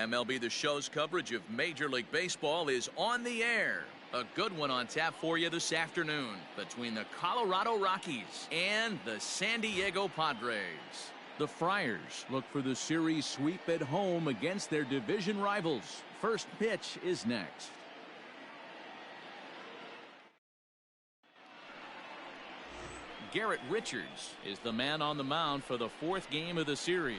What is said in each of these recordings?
MLB The Show's coverage of Major League Baseball is on the air. A good one on tap for you this afternoon between the Colorado Rockies and the San Diego Padres. The Friars look for the series sweep at home against their division rivals. First pitch is next. Garrett Richards is the man on the mound for the fourth game of the series.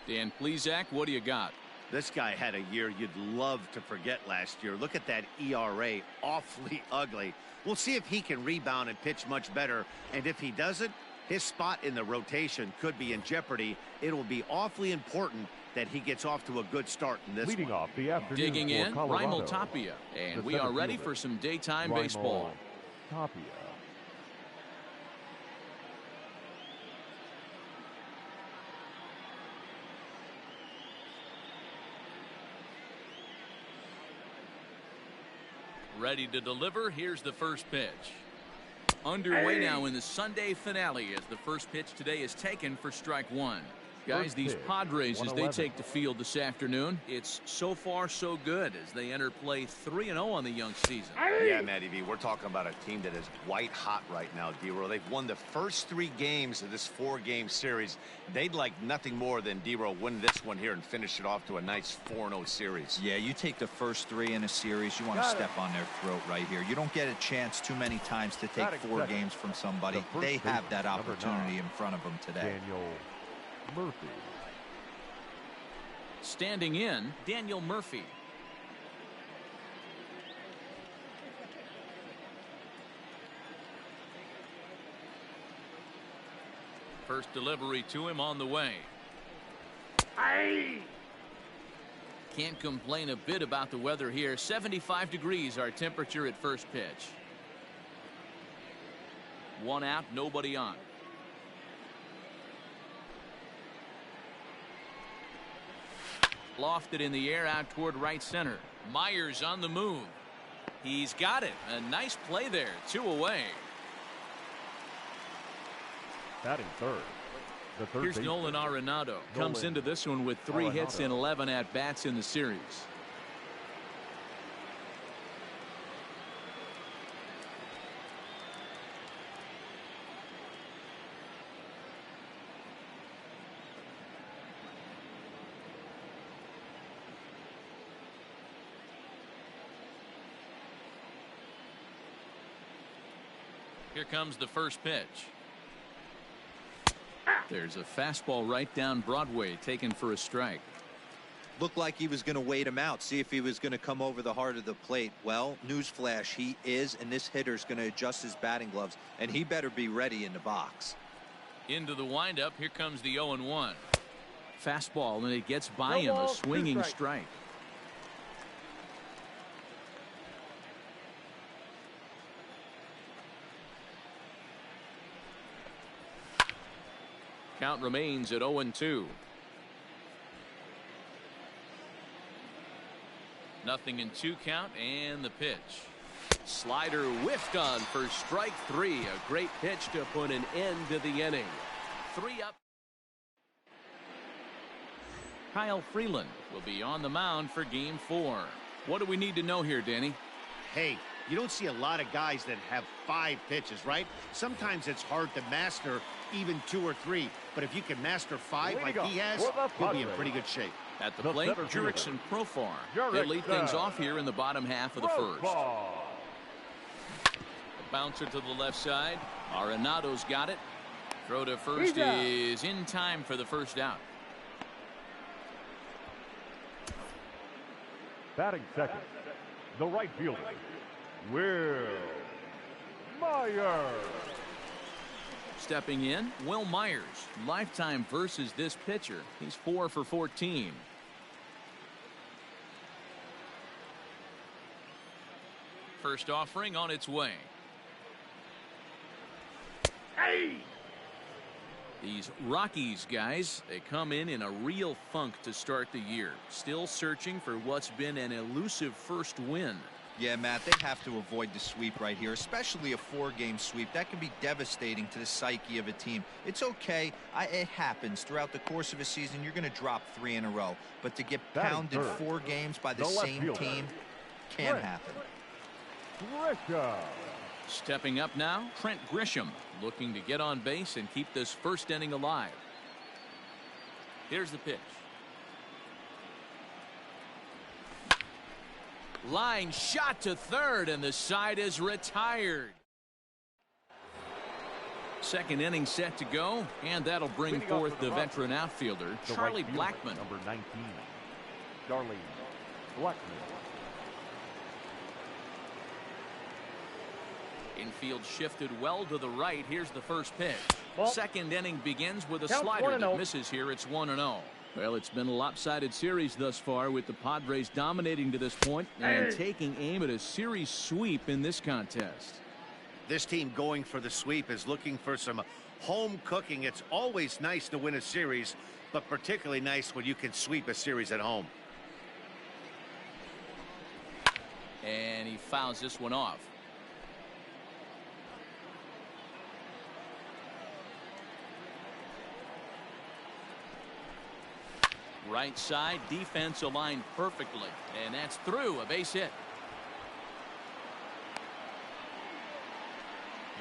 Dan Plesac, what do you got? This guy had a year you'd love to forget last year. Look at that ERA, awfully ugly. We'll see if he can rebound and pitch much better. And if he doesn't, his spot in the rotation could be in jeopardy. It will be awfully important that he gets off to a good start in this Leading one. off the afternoon. Digging in, Colorado, Raimel Tapia. And we are ready for some daytime baseball. Tapia. Ready to deliver. Here's the first pitch. Underway now in the Sunday finale as the first pitch today is taken for strike one. Guys, these Padres, as they take the field this afternoon, it's so far so good as they enter play 3-0 on the young season. Yeah, Matty V, we're talking about a team that is white hot right now, D-Row. They've won the first 3 games of this 4-game series. They'd like nothing more than D-Row win this one here and finish it off to a nice 4-0 series. Yeah, you take the first 3 in a series, you want to step on their throat right here. You don't get a chance too many times to take 4 games from somebody. They have that opportunity in front of them today. Daniel Murphy. Standing in, Daniel Murphy. First delivery to him on the way. Can't complain a bit about the weather here. 75 degrees our temperature at first pitch. 1 out, nobody on. Lofted in the air out toward right center. Myers on the move. He's got it. A nice play there. 2 away. Batting third. The third Here's Nolan Arenado. Comes into this one with 3 hits and 11 at-bats in the series. Here comes the first pitch. There's a fastball right down Broadway taken for a strike. Looked like he was going to wait him out, see if he was going to come over the heart of the plate. Well, newsflash, he is, and this hitter's going to adjust his batting gloves, and he better be ready in the box. Into the windup. Here comes the 0-1. Fastball, and it gets by him. A swinging strike. Count remains at 0-2. Nothing in 2 count, and the pitch. Slider whiffed on for strike 3. A great pitch to put an end to the inning. 3 up. Kyle Freeland will be on the mound for game 4. What do we need to know here, Danny? Hey, you don't see a lot of guys that have 5 pitches, right? Sometimes it's hard to master even 2 or 3. But if you can master 5 like he has, he'll be in pretty good shape. At the plate, Jurickson Profar. They'll lead things off here in the bottom half of the first. The bouncer to the left side. Arenado's got it. Throw to first is in time for the first out. Batting second. The right fielder, Will Myers. Stepping in, Will Myers. Lifetime versus this pitcher. He's 4 for 14. First offering on its way. These Rockies guys, they come in a real funk to start the year. Still searching for what's been an elusive first win. Yeah, Matt, they have to avoid the sweep right here, especially a 4-game sweep. That can be devastating to the psyche of a team. It's okay. It happens. Throughout the course of a season, you're going to drop 3 in a row. But to get pounded 4 games by the same team can happen. Grisham. Stepping up now, Trent Grisham, looking to get on base and keep this first inning alive. Here's the pitch. Line shot to third, and the side is retired. Second inning set to go, and that'll bring forth the veteran outfielder, Charlie Blackmon. Number 19, Charlie Blackmon. Infield shifted well to the right. Here's the first pitch. Second inning begins with a slider that misses here. It's 1-0. Well, it's been a lopsided series thus far, with the Padres dominating to this point and taking aim at a series sweep in this contest. This team going for the sweep is looking for some home cooking. It's always nice to win a series, but particularly nice when you can sweep a series at home. And he fouls this one off. Right side, defense aligned perfectly, and that's through, a base hit.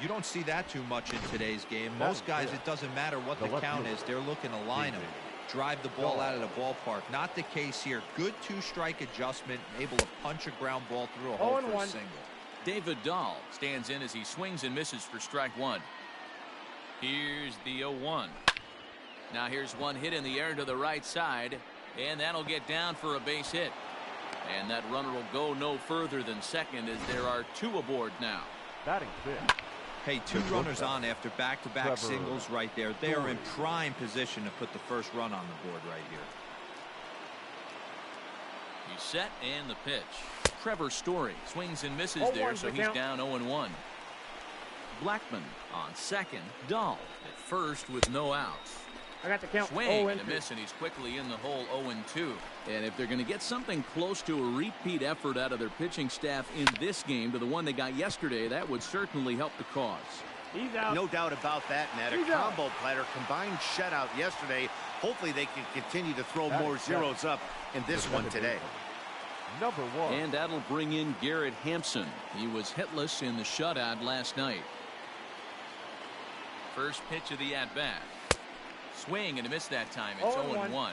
You don't see that too much in today's game. Most guys, it doesn't matter what the count is. They're looking to line them, drive the ball out of the ballpark. Not the case here. Good 2-strike adjustment, able to punch a ground ball through a hole for a single. David Dahl stands in as he swings and misses for strike 1. Here's the 0-1. Now here's one hit in the air to the right side, and that'll get down for a base hit. And that runner will go no further than second, as there are 2 aboard now. Batting fifth. Hey, 2 runners on after back-to-back singles right there. They are in prime position to put the first run on the board right here. He's set, and the pitch. Trevor Story swings and misses there, so he's down 0-1. Blackmon on second. Dahl at first with no outs. I got the count. Swing and a miss, and he's quickly in the hole 0-2. And if they're going to get something close to a repeat effort out of their pitching staff in this game to the one they got yesterday, that would certainly help the cause. He's out. No doubt about that, Matt. A combo platter, combined shutout yesterday. Hopefully they can continue to throw more zeros up in this one today. Number 1. And that'll bring in Garrett Hampson. He was hitless in the shutout last night. First pitch of the at-bat. Swing and a miss that time. It's 0-1.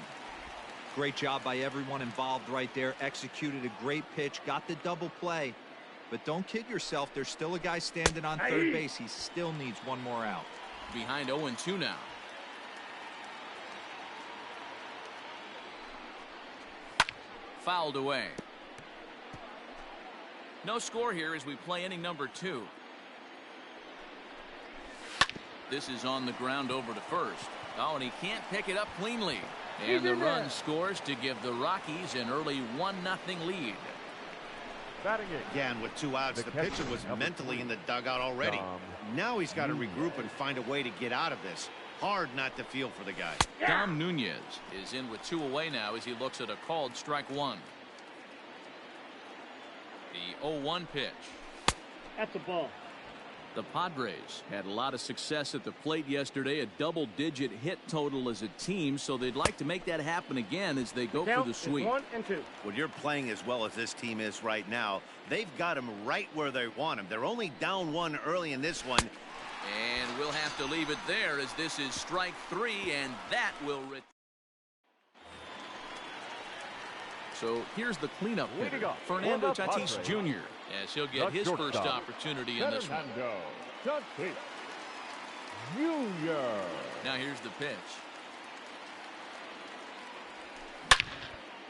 Great job by everyone involved right there. Executed a great pitch. Got the double play. But don't kid yourself. There's still a guy standing on third base. He still needs one more out. Behind 0-2 now. Fouled away. No score here as we play inning number 2. This is on the ground over to first. Oh, and he can't pick it up cleanly. And the run scores to give the Rockies an early 1-0 lead. Again, with 2 outs, the pitcher was mentally in the dugout already. Now he's got to regroup and find a way to get out of this. Hard not to feel for the guy. Dom Nunez is in with 2 away now as he looks at a called strike 1. The 0-1 pitch. That's a ball. The Padres had a lot of success at the plate yesterday, a double-digit hit total as a team, so they'd like to make that happen again as they go for the sweep. 1 and 2. When you're playing as well as this team is right now, they've got them right where they want them. They're only down 1 early in this one. And we'll have to leave it there as this is strike 3, and that will return. So here's the cleanup hitter, Fernando Tatis Jr., as he'll get his first opportunity in this one. Tatis Jr. Now here's the pitch.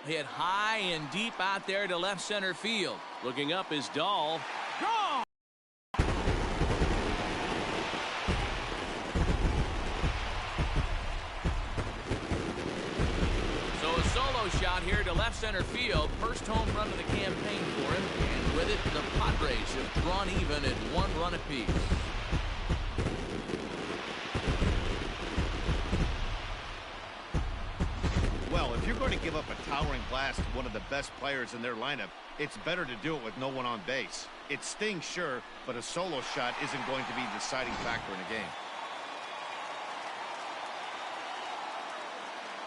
Hit high and deep out there to left center field. Looking up is Dahl. Gone! Shot here to left center field. First home run of the campaign for him, and with it the Padres have drawn even at 1 run apiece. Well, if you're going to give up a towering blast to one of the best players in their lineup, It's better to do it with no one on base. It stings, sure, but a solo shot isn't going to be the deciding factor in a game.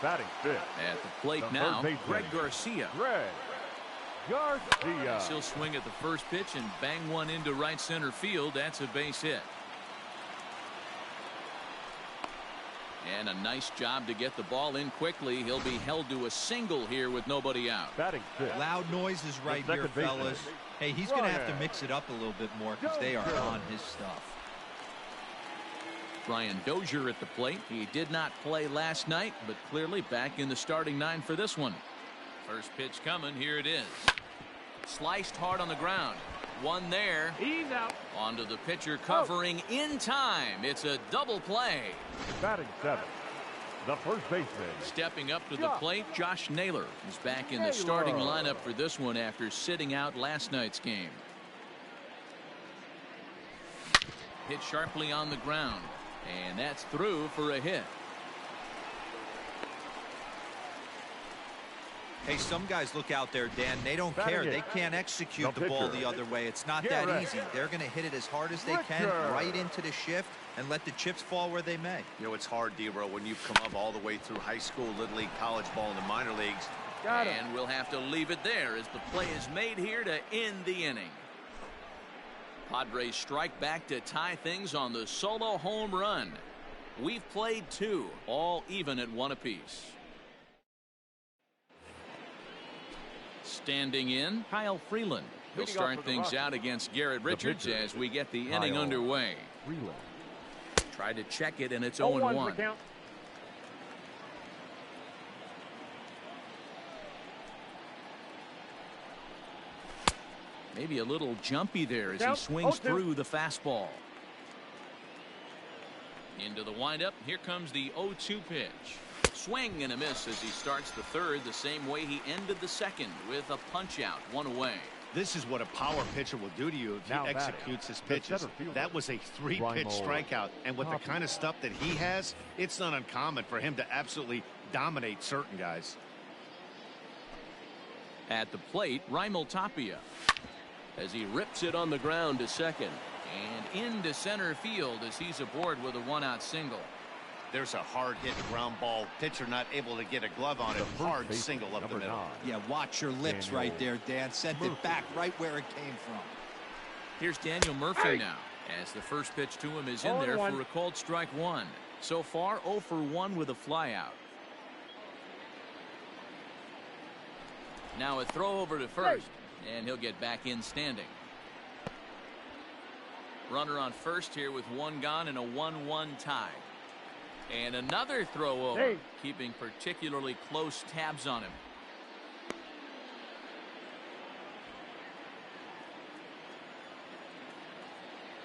Batting fifth. At the plate The now, third baseman. Greg Garcia. Greg Garcia. He'll swing at the first pitch and bang one into right center field. That's a base hit. And a nice job to get the ball in quickly. He'll be held to a single here with nobody out. Batting fifth. Loud noises right The here, second baseman. fellas. Hey, he's going to have to Ryan. mix it up a little bit more because they are on his stuff. Brian Dozier at the plate. He did not play last night, but clearly back in the starting nine for this one. First pitch coming. Here it is. Sliced hard on the ground. One there. He's out. Onto the pitcher covering in time. It's a double play. Batting seventh. The first baseman. Stepping up to the plate, Josh Naylor is back in the starting lineup for this one after sitting out last night's game. Hit sharply on the ground, and that's through for a hit. Hey, some guys look out there, Dan. They don't Batting care. it. They can't execute The the ball pitcher. the other way. It's not that Garrett. easy. They're going to hit it as hard as they can, Pitcher. right into the shift, and let the chips fall where they may. You know, it's hard, D-Row, when you've come up all the way through high school, little league, college ball, and the minor leagues. Got him. And we'll have to leave it there as the play is made here to end the inning. Padres strike back to tie things on the solo home run. We've played two, all even at one apiece. Standing in, Kyle Freeland. He'll Leading off start for the things Rockies. out against Garrett Richards pitcher, as we get the inning Kyle underway. Freeland. Tried to check it, and it's 0-1 0-1. the count. Maybe a little jumpy there as he Count, swings 0-2. through the fastball. Into the windup. Here comes the 0-2 pitch. Swing and a miss as he starts the third the same way he ended the second with a punch out, one away. This is what a power pitcher will do to you if he Now batting. executes his The pitches. center fielder. That was a three-pitch Ryan strikeout, and with the Copy. kind of stuff that he has, it's not uncommon for him to absolutely dominate certain guys. At the plate, Raimel Tapia as he rips it on the ground to second and into center field as he's aboard with a one-out single. There's a hard-hit ground ball. Pitcher not able to get a glove on it. The first Hard baseman, single up the number middle. 9. Yeah, watch your lips Daniel right there, Dan. Sent Murphy. it back right where it came from. Here's Daniel Murphy now as the first pitch to him is in there 0-1. for a called strike one. So far 0 for 1 with a flyout. Now a throw over to first, and he'll get back in standing. Runner on first here with one gone and a 1-1 tie. And another throw over, Hey. keeping particularly close tabs on him.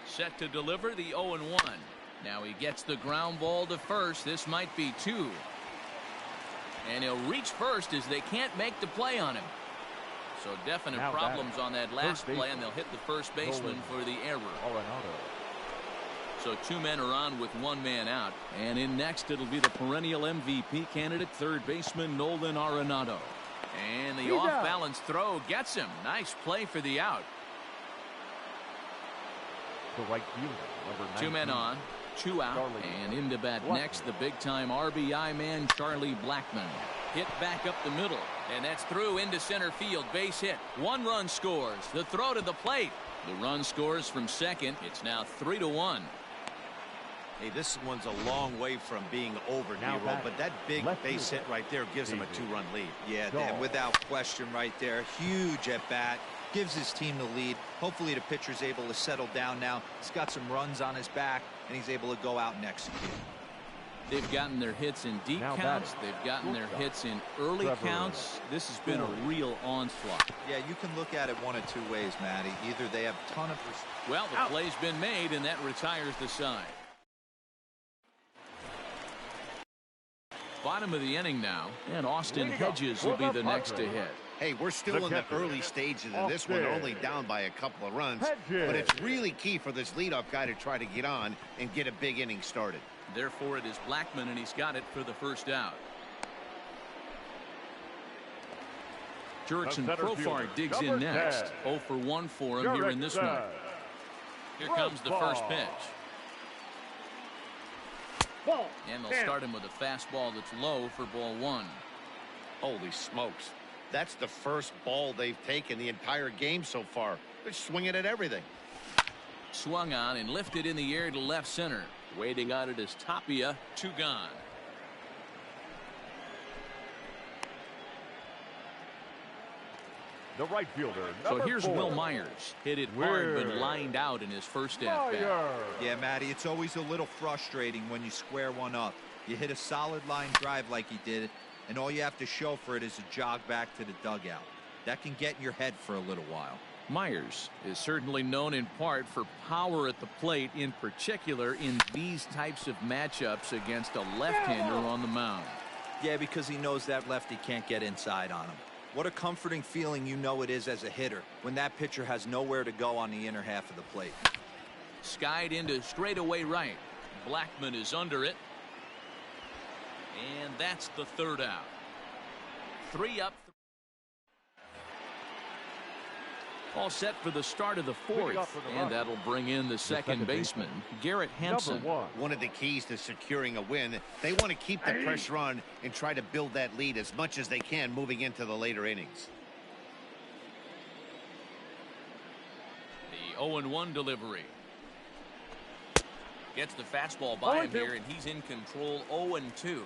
Set to deliver the 0-1. Now he gets the ground ball to first. This might be 2. And he'll reach first as they can't make the play on him. So definite Now problems batting. on that last First play, and they'll hit the first baseman for the error. Arenado. So 2 men are on with 1 man out. And in next, it'll be the perennial MVP candidate, third baseman Nolan Arenado. And the He's out. off-balance throw gets him. Nice play for the out. The right fielder, number 19. 2 men on, 2 out, Charlie and into bat Blackmon. next, the big-time RBI man, Charlie Blackmon. Hit back up the middle, and that's through into center field. Base hit. 1 run scores. The throw to the plate. The run scores from second. It's now 3-1. Hey, this one's a long way from being over, Now D-Row, batting. but that big Left base hit fielder. right there gives him a David. 2-run lead. Yeah, Dahl. Dan, without question right there. Huge at bat. Gives his team the lead. Hopefully the pitcher's able to settle down now. He's got some runs on his back, and he's able to go out and execute. They've gotten their hits in deep Now counts. batting. They've gotten their Shortstop. hits in early Trevor counts. This has been a Story. real onslaught. Yeah, you can look at it one of 2 ways, Matty. Either they have a ton of... Well, the play's been made, and that retires the side. Bottom of the inning now, and Austin Leading up Hedges for will be the the next to Padres. hit. Hey, we're still The in the catcher. early stages of this one, Austin. only down by a couple of runs. Hedges. But it's really key for this leadoff guy to try to get on and get a big inning started. Therefore, it is Blackmon, and he's got it for the first out. Jurickson center Profar fielder, digs in number next. 10. 0 for 1 for him here in this one. Here comes the first pitch. Ball. And they'll Down. start him with a fastball that's low for ball 1. Holy smokes. That's the first ball they've taken the entire game so far. They're swinging at everything. Swung on and lifted in the air to left center. Waiting on it is Tapia. 2 gone. The right fielder, So number here's 4. Will Myers. Hit it hard but lined out in his first at-bat. Myers. Yeah, Matty, it's always a little frustrating when you square one up. You hit a solid line drive like he did, and all you have to show for it is a jog back to the dugout. That can get in your head for a little while. Myers is certainly known in part for power at the plate, in particular in these types of matchups against a left-hander on the mound. Yeah, because he knows that lefty can't get inside on him. What a comforting feeling you know it is as a hitter when that pitcher has nowhere to go on the inner half of the plate. Skied into straightaway right. Blackman is under it. And that's the third out. 3 up. All set for the start of the fourth. And that'll bring in the second baseman, Garrett Hampson. Number 1. One of the keys to securing a win, they want to keep the pressure on and try to build that lead as much as they can moving into the later innings. The 0-1 delivery. Gets the fastball by him here, and he's in control. 0-2.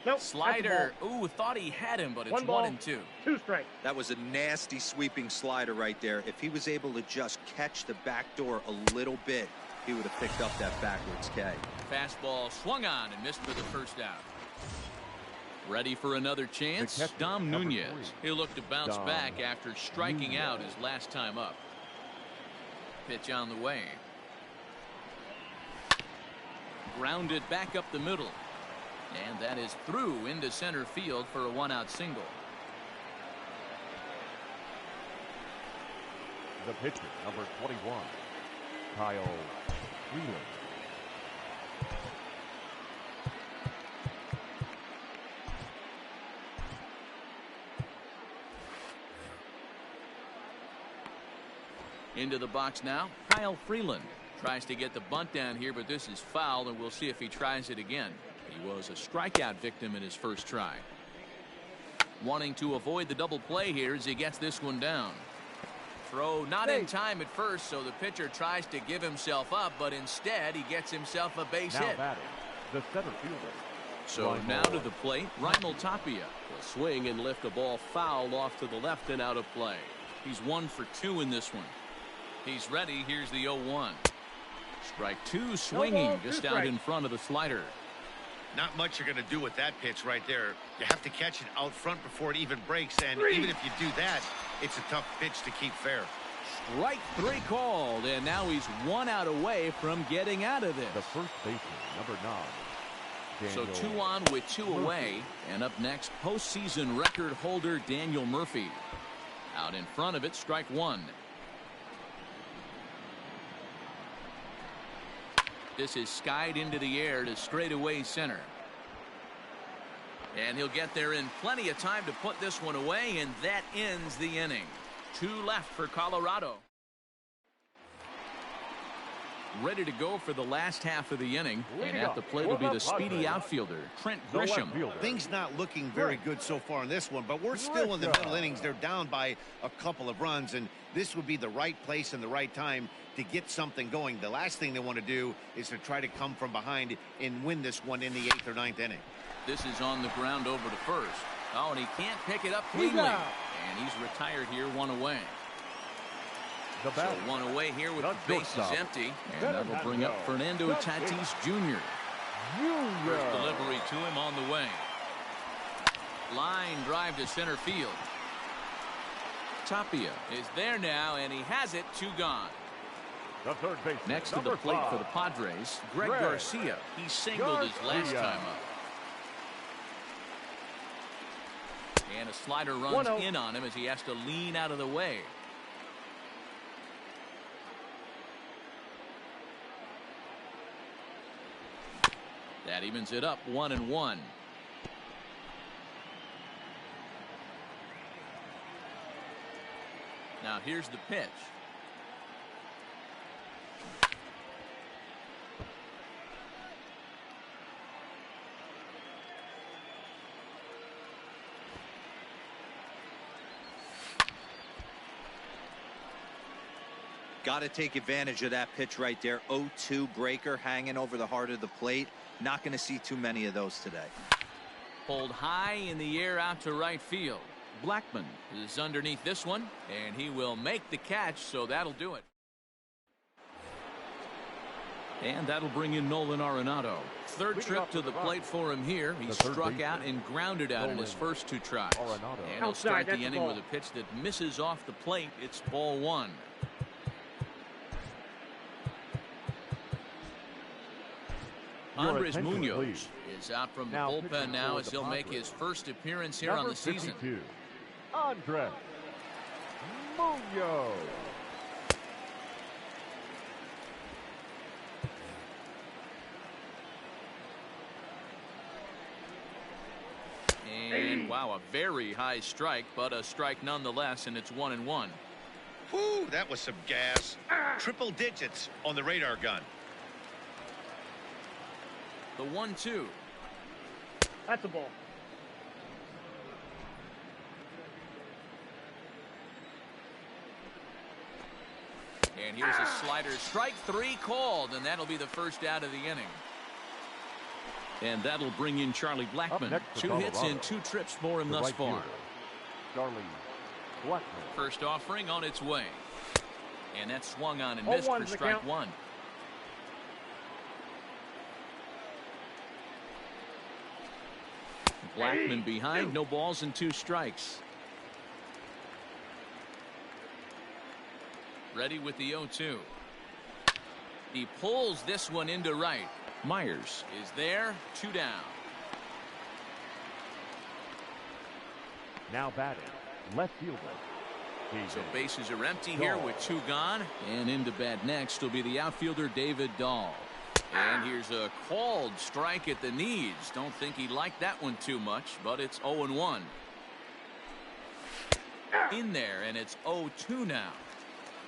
Nope. Slider. Ooh, thought he had him, but it's 1-2. 2 strikes. That was a nasty sweeping slider right there. If he was able to just catch the back door a little bit, he would have picked up that backwards K. Fastball swung on and missed for the first out. Ready for another chance? Dom Nunez. He'll look to bounce back after striking out his last time up. Pitch on the way. Grounded back up the middle. And that is through into center field for a 1-out single. The pitcher, number 21, Kyle Freeland. Into the box now, Kyle Freeland tries to get the bunt down here, but this is foul, and we'll see if he tries it again. He was a strikeout victim in his first try. Wanting to avoid the double play here as he gets this one down. Throw not in time at first, so the pitcher tries to give himself up, but instead he gets himself a base hit. Batting, the center fielder. So now to the plate, Mlb Tapia will swing and lift a ball foul off to the left and out of play. He's 1 for 2 in this one. He's ready. Here's the 0-1. Strike 2 swinging just out in front of the slider. Not much you're going to do with that pitch right there. You have to catch it out front before it even breaks, and even if you do that, it's a tough pitch to keep fair. Strike 3 called, and now he's 1 out away from getting out of this. The first baseman, number 9. So 2 on with 2 away, and up next, postseason record holder Daniel Murphy. Out in front of it, strike 1. This is skied into the air to straightaway center. And he'll get there in plenty of time to put this one away, and that ends the inning. 2 left for Colorado. Ready to go for the last half of the inning, and at the plate will be the speedy outfielder, Trent Grisham. Things not looking very good so far in this one, but we're still in the middle innings. They're down by a couple of runs, and this would be the right place and the right time to get something going. The last thing they want to do is to try to come from behind and win this one in the 8th or 9th inning. This is on the ground over to first. Oh, and he can't pick it up cleanly. And he's retired here, 1 away. So 1 away here with the bases empty. And that will bring up Fernando Tatis Jr. First delivery to him on the way. Line drive to center field. Tapia is there now, and he has it. 2 gone. The third baseman, next to the plate for the Padres, Greg Garcia. He singled his last time up. And a slider runs in on him as he has to lean out of the way. That evens it up 1-1. Now here's the pitch. Got to take advantage of that pitch right there. 0-2 breaker hanging over the heart of the plate. Not going to see too many of those today. Pulled high in the air out to right field. Blackman is underneath this one, and he will make the catch, so that'll do it. And that'll bring in Nolan Arenado. Third trip to the plate for him here. He struck out and grounded out in his first 2 tries. And he'll start the inning with a pitch that misses off the plate. It's ball 1. Andres Munoz is out from the bullpen now as he'll make his first appearance here on the season. Andres Munoz. And wow, a very high strike, but a strike nonetheless, and it's 1-1. Whew, that was some gas. Triple digits on the radar gun. The 1-2. That's a ball. And here's a slider. Strike 3 called, and that'll be the first out of the inning. And that'll bring in Charlie Blackman. 2 hits and 2 trips for him thus far. Charlie Blackman. First offering on its way. And that's swung on and missed for strike 1. Blackman behind, no balls and 2 strikes. Ready with the 0-2. He pulls this one into right. Myers is there, 2 down. Now batting, left fielder. So bases are empty here with 2 gone. And into bat next will be the outfielder David Dahl. And here's a called strike at the knees. Don't think he liked that one too much, but it's 0-1. In there, and it's 0-2 now.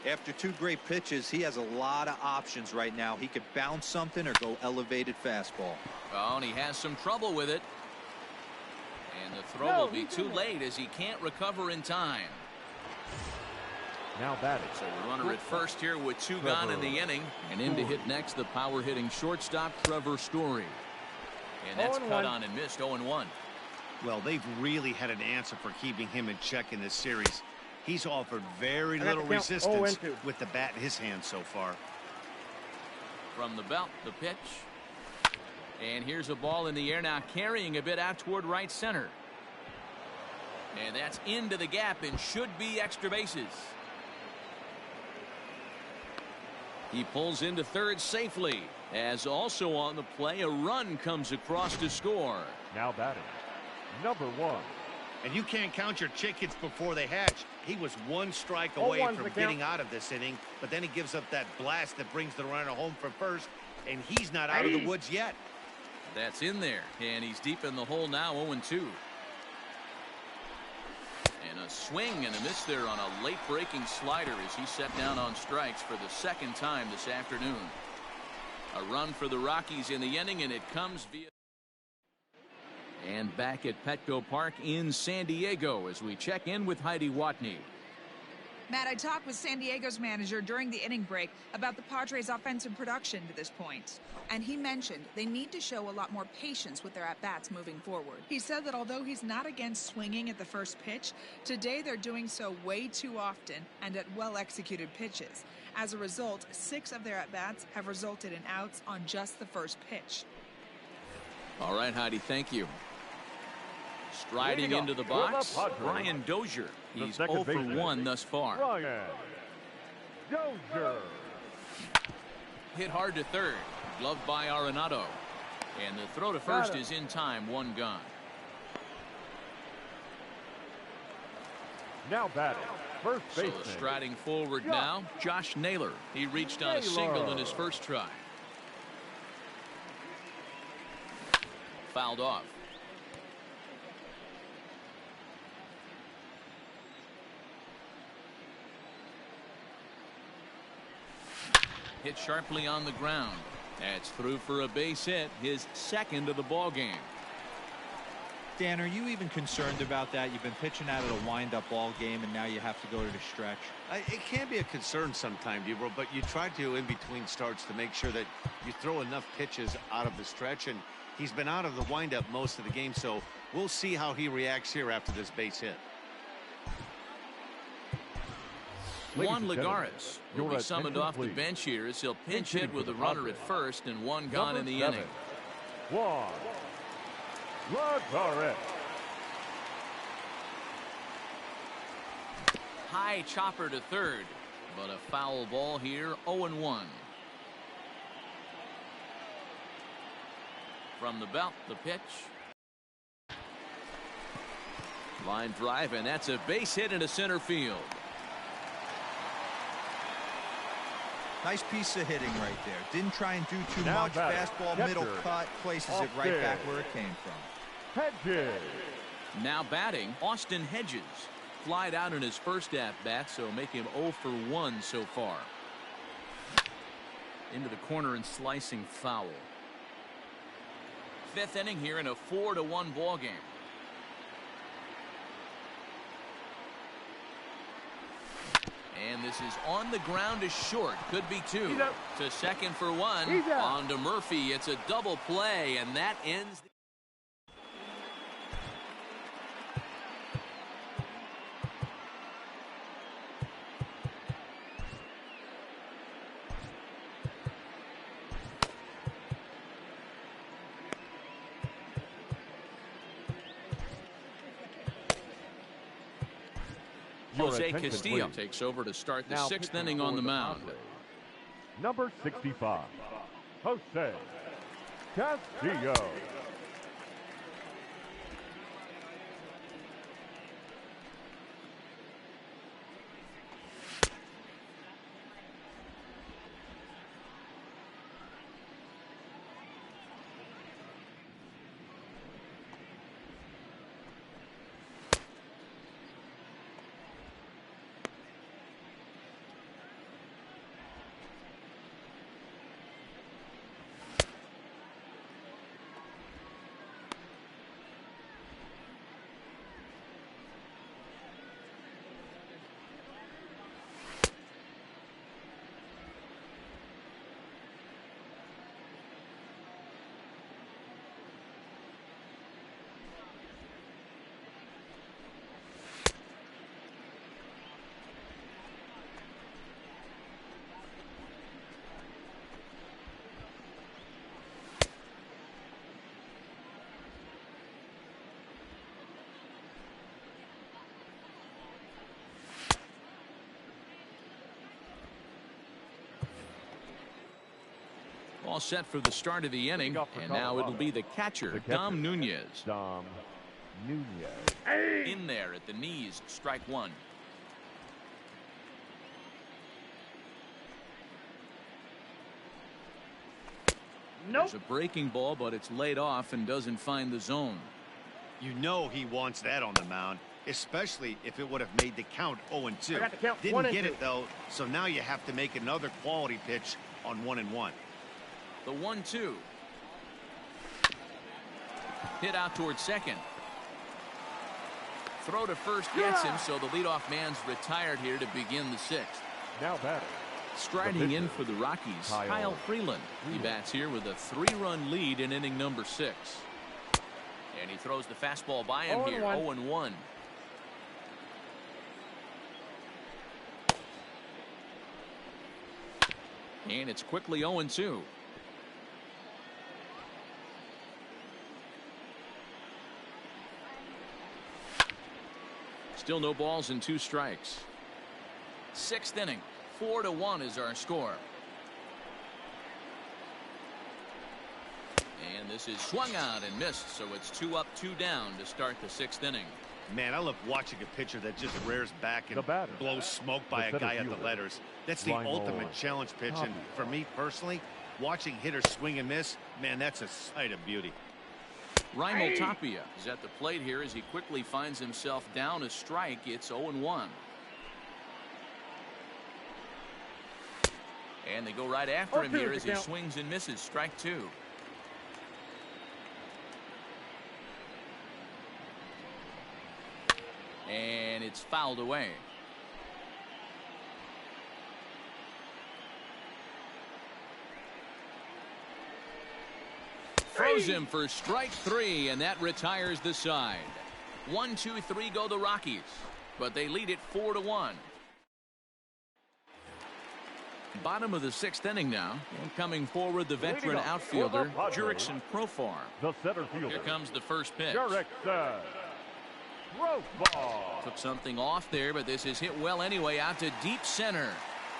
After 2 great pitches, he has a lot of options right now. He could bounce something or go elevated fastball. Oh, and he has some trouble with it. And the throw will be too late as he can't recover in time. Now batting. So the runner at first here with 2 gone in the inning. And in to hit next, the power hitting shortstop Trevor Story. And that's cut on and missed. 0-1. Well, they've really had an answer for keeping him in check in this series. He's offered very little resistance with the bat in his hand so far. From the belt, the pitch. And here's a ball in the air now, carrying a bit out toward right center. And that's into the gap and should be extra bases. He pulls into third safely, as also on the play a run comes across to score. Now batting, number 1. And you can't count your chickens before they hatch. He was 1 strike away from getting out of this inning, but then he gives up that blast that brings the runner home from first, and he's not out of the woods yet. That's in there, and he's deep in the hole now, 0-2. And a swing and a miss there on a late breaking slider as he set down on strikes for the 2nd time this afternoon. A run for the Rockies in the inning, and it comes via. And back at Petco Park in San Diego as we check in with Heidi Watney. Matt, I talked with San Diego's manager during the inning break about the Padres' offensive production to this point. And he mentioned they need to show a lot more patience with their at-bats moving forward. He said that although he's not against swinging at the first pitch, today they're doing so way too often and at well-executed pitches. As a result, 6 of their at-bats have resulted in outs on just the first pitch. All right, Heidi, thank you. Striding into the box, Brian Dozier. He's 0 for 1 thus far. Brian Dozier. Hit hard to third. Gloved by Arenado. And the throw to first is in time. 1 gone. Now batting, first baseman. So striding forward now, Josh Naylor. He reached on a single in his first try. fouled off. Hit sharply on the ground. That's through for a base hit, his second of the ball game. Dan, are you even concerned about that? You've been pitching out of a wind-up ball game, and now you have to go to the stretch. It can be a concern sometimes, Debro, but you try to, in between starts, to make sure that you throw enough pitches out of the stretch, and he's been out of the windup most of the game, so we'll see how he reacts here after this base hit. Juan Lagares will be summoned off the bench here as he'll pinch hit with a runner at first and one gone in the inning. Juan Lagares. High chopper to third, but a foul ball here, 0-1. From the belt, the pitch. Line drive, and that's a base hit into center field. Nice piece of hitting right there. Didn't try and do too Now much. batting, Fastball, catcher, middle cut, places it right back where it came from. Hedges. Now batting, Austin Hedges. Flied out in his first at-bat, so make him 0 for 1 so far. Into the corner and slicing foul. Fifth inning here in a 4-1 ball game. And this is on the ground to short. Could be two. To second for one. On to Murphy. It's a double play, and that ends. Jose Castillo takes over to start the sixth inning on the mound. Number 65, Jose Castillo. All set for the start of the inning, and now it'll be the catcher, Dom Nunez. Dom Nunez. In there at the knees, strike one. Nope. There's a breaking ball, but it's laid off and doesn't find the zone. You know he wants that on the mound, especially if it would have made the count 0-2. got the count Didn't get 1-2. it, though, so now you have to make another quality pitch on 1-1. The 1-2. Hit out towards second. Throw to first gets him, so the leadoff man's retired here to begin the sixth. Now batting. Striding in for the Rockies, Kyle Freeland. He bats here with a 3-run lead in inning number 6. And he throws the fastball by him here, 0-1. And it's quickly 0-2. Still no balls and 2 strikes. Sixth inning, 4-1 is our score. And this is swung out and missed, so it's 2 up, 2 down to start the sixth inning. Man, I love watching a pitcher that just rears back and batter, blows smoke by a guy at the letters. That's the Line ultimate ball. challenge pitch, and for me personally, watching hitters swing and miss, man, that's a sight of beauty. Raimel Tapia is at the plate here as he quickly finds himself down a strike. It's 0-1. And they go right after him here as he swings and misses. Strike two. And it's fouled away. Throws him for strike three, and that retires the side. 1-2-3 go the Rockies, but they lead it 4-1. Bottom of the sixth inning now, and coming forward the veteran outfielder Jurickson Profar. The center fielder. Here comes the first pitch. Jurickson Profar. Took something off there, but this is hit well anyway, out to deep center.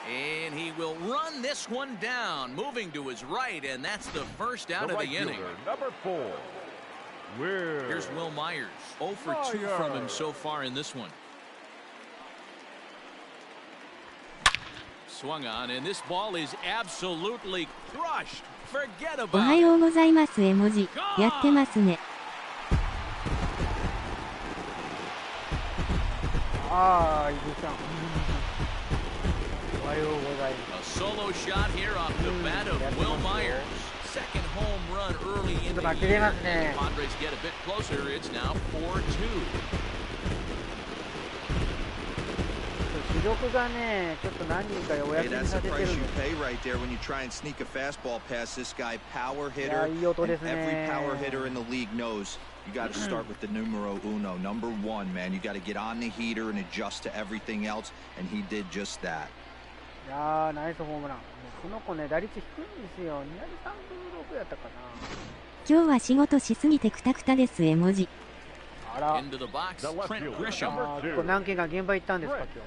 And he will run this one down, moving to his right, and that's the first out of the inning. Number 4. Here's Will Myers. 0 for 2 from him so far in this one. Swung on, and this ball is absolutely crushed. Forget お about は it. ようございます絵文字やってますね。ああ、いぶさん。おはようございま A solo shot here off the bat of Will Myers. Second home run early in the year. The Padres get a bit closer. It's now 4-2. す。主力がね、ちょっと何人かお Hey, 休み that's さ the せて price るん you で。 pay right there when you try and sneak a fastball past this guy. Power いや、 hitter. いい音 And ですね。 every power hitter in the league knows you got to start with the numero uno, number 1, man. You got to get on the heater and adjust to everything else, and he did just that. いやー、ナイスホームラン。もうこの子ね、打率低いんですよ。2割3分6やったかな。今日は仕事しすぎてクタクタです絵文字。あら。 Into the box, The left Trent fielder, Grisham. number 2. これ何件か現場行ったんですか、今日は。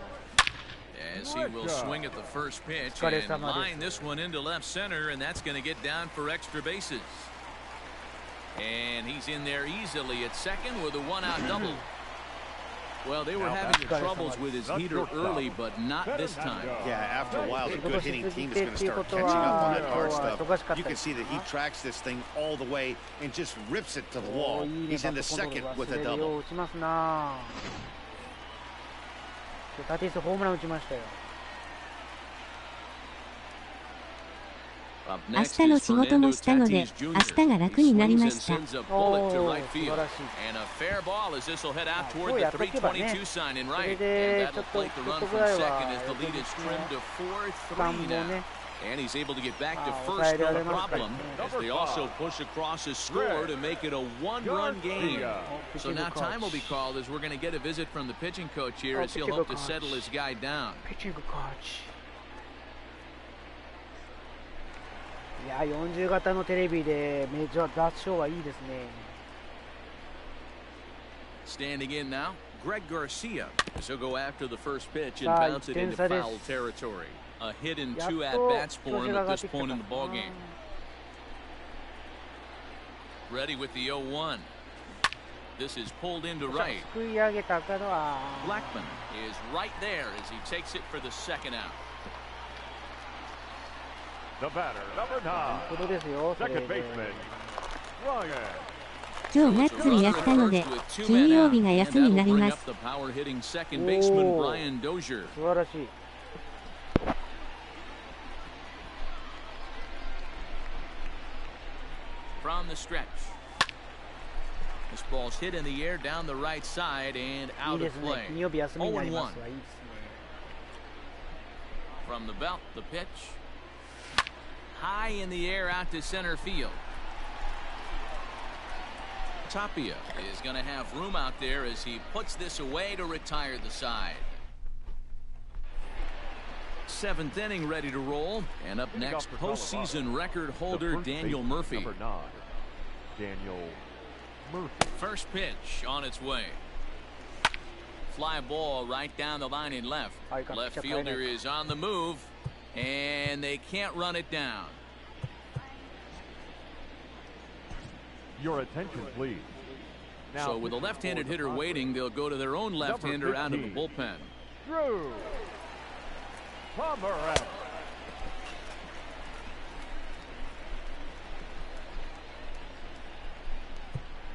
As he will swing at the first pitch and line this one into left center, and that's going to get down for extra bases. And he's in there easily at second with a one-out double. Well, they were having troubles with his heater early, but not this time. Yeah, after a while, the good hitting team is going to start catching up on that hard stuff. You can see that he tracks this thing all the way and just rips it to the wall. He's in the second with a double. 打ちますな。タティスホームラン打ちましたよ。Up 明 next 日の is 仕事も Fernando したので Tatis 明日が楽になりました。 He swings and sends a bullet to right おー、素 field. 晴らしい。 And a fair ball as this will head out そう toward the やっとけばね。 322 sign in そ right. れ And で that'll ちょっと plate the ちょっ run とぐ from らい second は as the lead is trimmed to 負担 4-3 も now. ね。 And he's able to get back to 抑 first えら no れますからね。 problem as they also push across the score to make it a one-run game. So now time will be called as we're going to get a visit from the pitching coach here as he'll hope to settle his guy down. ピッチングコーチ。いや、40型のテレビでメジャーダッショーはいいですね。 Standing in now, Greg Garcia. So go after the first pitch and さあ、 bounce 1 it 点 into 差で foul す。 territory. A hit and やっ 2 at と bats 調 for 子 him が at 上がっ this てきた point か in the ball game. Ready with the 0-1. This is pulled into な。 right. すくい上げたからは。 Blackman is right there as he takes it for the second out. The batter, number 9. 本当ですよ。それ Second で baseman, Ryan. 今日がっつりやったので金曜日が休みになります。 The power hitting second baseman Brian Dozier. 素晴らしい。 From the stretch. This ball's hit in the air down the right side and いい out で of すね。 play. 金曜日休みになり 0-1. ますわ。いいですね。 From the belt, the pitch. High in the air out to center field. Tapia is going to have room out there as he puts this away to retire the side. Seventh inning ready to roll. And up next, postseason record holder Daniel Murphy. Number 9, Daniel Murphy. First pitch on its way. Fly ball right down the line in left. Left fielder is on the move, and they can't run it down. Your attention, please. Now, So with a left-handed hitter waiting, they'll go to their own left-hander out of the bullpen. Drew Pomeranz.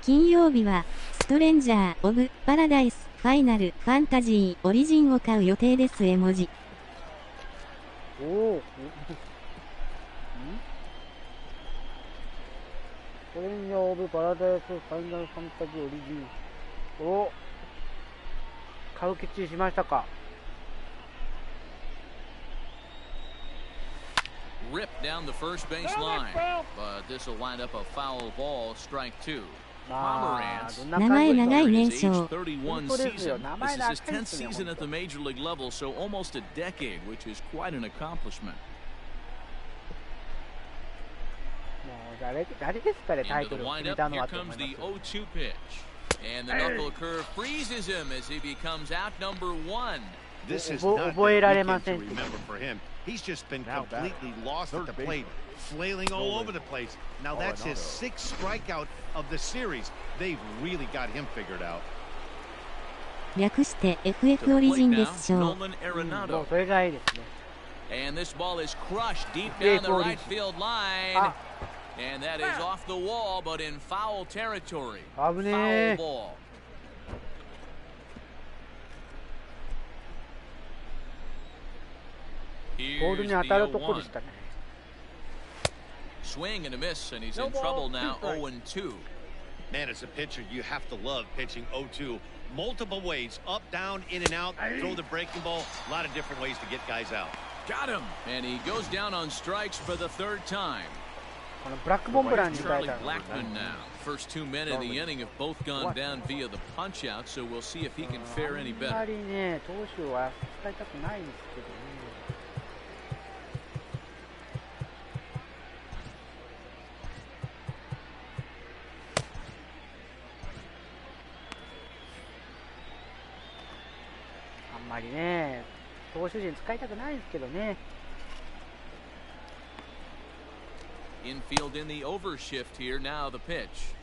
金曜日は、ストレンジャー・オブ・パラダイス・ファイナル・ファンタジー・オリジンを買う予定です絵文字。おお。ストレンジャー・オブ・パラダイス・ファイナル・ファンタジー・オリジン。お、買う決意しましたか。Ripped down the first base line, but this will wind up a foul ball, strike two. Pomeranz, 名前長い年 his 少。 age 31 season. This is his 10th season at the major league level, so almost a decade, which is quite an accomplishment. もう誰ですかね、タイ Into ト the ルを決め windup, たの here はと思 comes い the ます。 0-2 pitch. And the knuckle curve freezes him as he becomes out number one. This is not a 覚えられ weekend ませ to ん。 remember for him. He's just been Now completely batting, lost at third the plate, flailing all over the place. Now that's his 6th strikeout of the series. They've really got him figured out. 略して To FF the オリ plate ジンで now, すしょう。 Nolan も Arenado. うそれがいいですね。 And this ball is crushed deep down the FF right field line. あ、 And that is off the wall, but in foul territory. 危ね Foul え。 ball. ボール Here's に the 当たるとこ 0-1. でしたね。Swing and a miss, and he's in trouble now. 0-2. Man, as a pitcher, you have to love pitching 0-2. Multiple ways, up, down, in and out, throw the breaking ball. A lot of different ways to get guys out. Got him. And he goes down on strikes for the third time. このブラックモンブランに変え Charlie たの。 Blackmon now. First 2 men in the inning have both gone down via the punch out, so we'll see if he can fare any あんま better. りね、投手は使いたくないんですけどね。あんまりね、投手陣使いたくないんですけどね。 Infield in the overshift here. Now the pitch.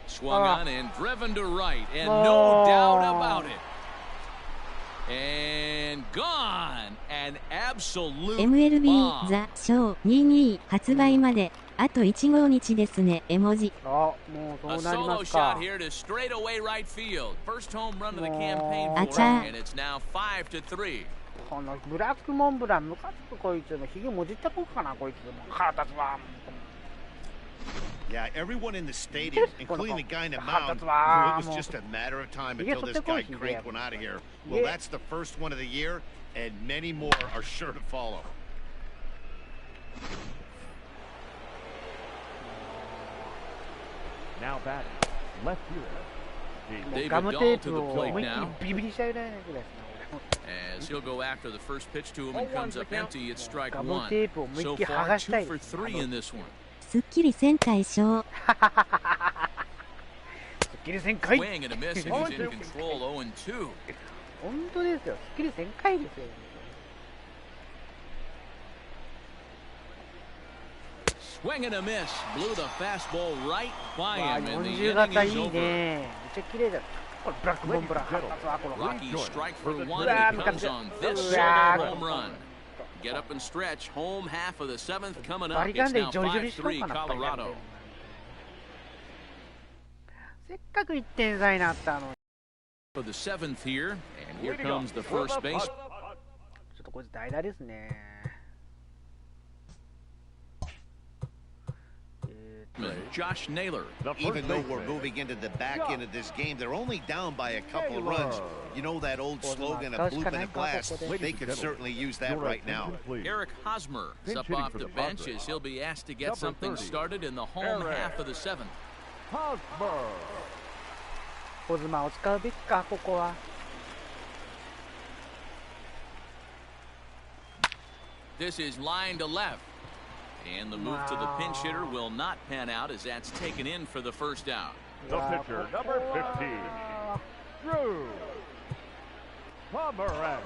Swung on and driven to right, and no doubt about it. And gone. An absolute MLB bomb. The Show 22発売まであと1号日ですね絵文字。あ、もう A そうなり solo ますか shot。here to straightaway right field. First home run of the campaign for him, Acha. and it's now 5-3. このブラックモンブラン、ムカつくこいつのひげもじったこうかな、こいつ。もう腹立つわ。 Yeah, everyone in the stadium, including the guy in the mound, knew it was just a matter of time until this guy cranked one out of here. Well, that's the first one of the year, and many more are sure to follow. Now batting, left fielder. David ガムテ Dahl ー to プ the を plate 思いっき now. りビビりしちゃうぐらいですね。 As he'll go after the first pitch to him and comes up empty, it's strike Gamu one. tape を思いっ So きり剥 far, がしたい 2 for 3 in this one. すっきり戦対象。すっきり旋回。 Swing and a miss, and he's in control. 0-2. 本当ですよ。すっきり旋回ですよ。 Swing and a miss. Blew the fastball right by わあ、 him, and the 40 inning 型い is い over. ね。めっちゃ綺麗だ。これブラックモンブラン。腹立つわこの Rockies strike for one, Ah, and it comes on this ah, solo home run. Get up and stretch. Home half of the 7th coming バ up. リカ It's ンで now ジョリジョリしよう 5-3 かな。 Colorado. せっかく1点差になったのに。 For the 7th here, and here comes the first base. ちょっとこいつ代打ですね。 Josh Naylor. Even though we're moving into the back end of this game, they're only down by a couple of runs. You know that old slogan, a bloop and a blast? They could certainly use that right now. Eric Hosmer is up off the bench as he'll be asked to get something started in the home half of the 7th. Hosmer. ホズマを使うべきか、ここは。 This is line to left. And the move to the pinch hitter will not pan out as that's taken in for the first out. The pitcher, number 15, Drew Pomeranz.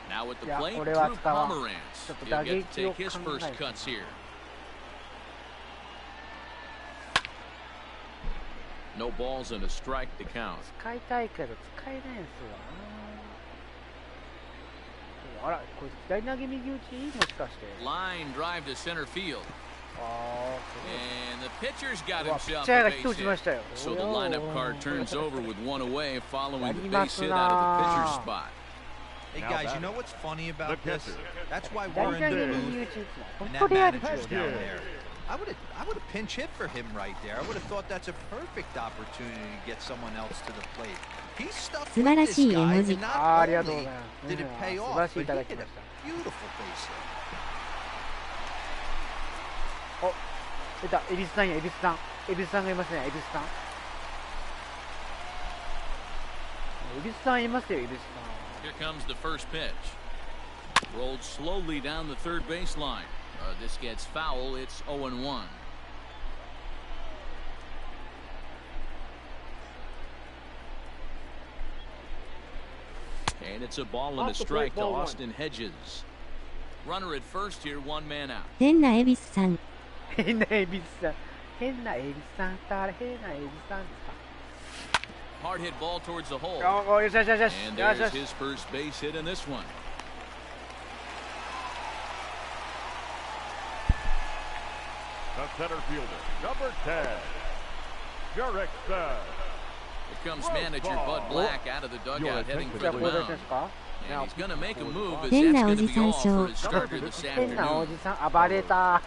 Now at the Yeah, plate, Drew 俺は使わん。 Pomeranz. ちょっと He'll 打 get to 撃を take his 考 first えて。 cuts here. No balls and a strike to count. 使いたいけど使えないんですよ。あら、これ左投げ右打ちもしかして。 Line drive to center field. And the pitcher's got ピッ himself チャー a がヒット base 打ちま hit. したよ。 So the lineup card turns over with one away following the やりま base す hit な out of the pitcher's spot. Hey Now guys, that- you know what's funny about The this? catcher. That's why 左 we're 投 in げ the に booth. 右打ち打つの。本 And 当 that レアです manager's よ。 down there. I would have pinch hit for him right there. I would have thought that's a perfect opportunity to get someone else to the plate. He's stuck with 素晴ら this しい guy, 絵文字。 and あ not りがとうご only ざいます。 did it pay 素 off, 晴らしい but いた he だき hit ま a した。 beautiful base hit. 出た、恵比寿さんや、恵比寿さん。恵比寿さんがいますね、恵比寿さん。恵比寿さんいますよ、恵比寿さん。 Here comes the first pitch. Rolled slowly down the third baseline. This gets foul. It's 0-1. And it's a ball and a strike to Austin Hedges. Runner at first here, one man out. 変な恵比寿さん。変な恵比寿さん。変な恵比寿さん。誰変な恵比寿さんですか？ Hard hit ball towards the hole. よしよしよしよし。 And よしよ there's し。 his first base hit in this one. The center fielder, number 10, Jarek Saad. Here comes manager Bud Black out of the dugout heading for じゃあ the 交代し mound. ますか？ And he's going to make a move as 変 that's なお going to じ be さん all ショ for ー his starter this 変なお afternoon. じさん、暴れた。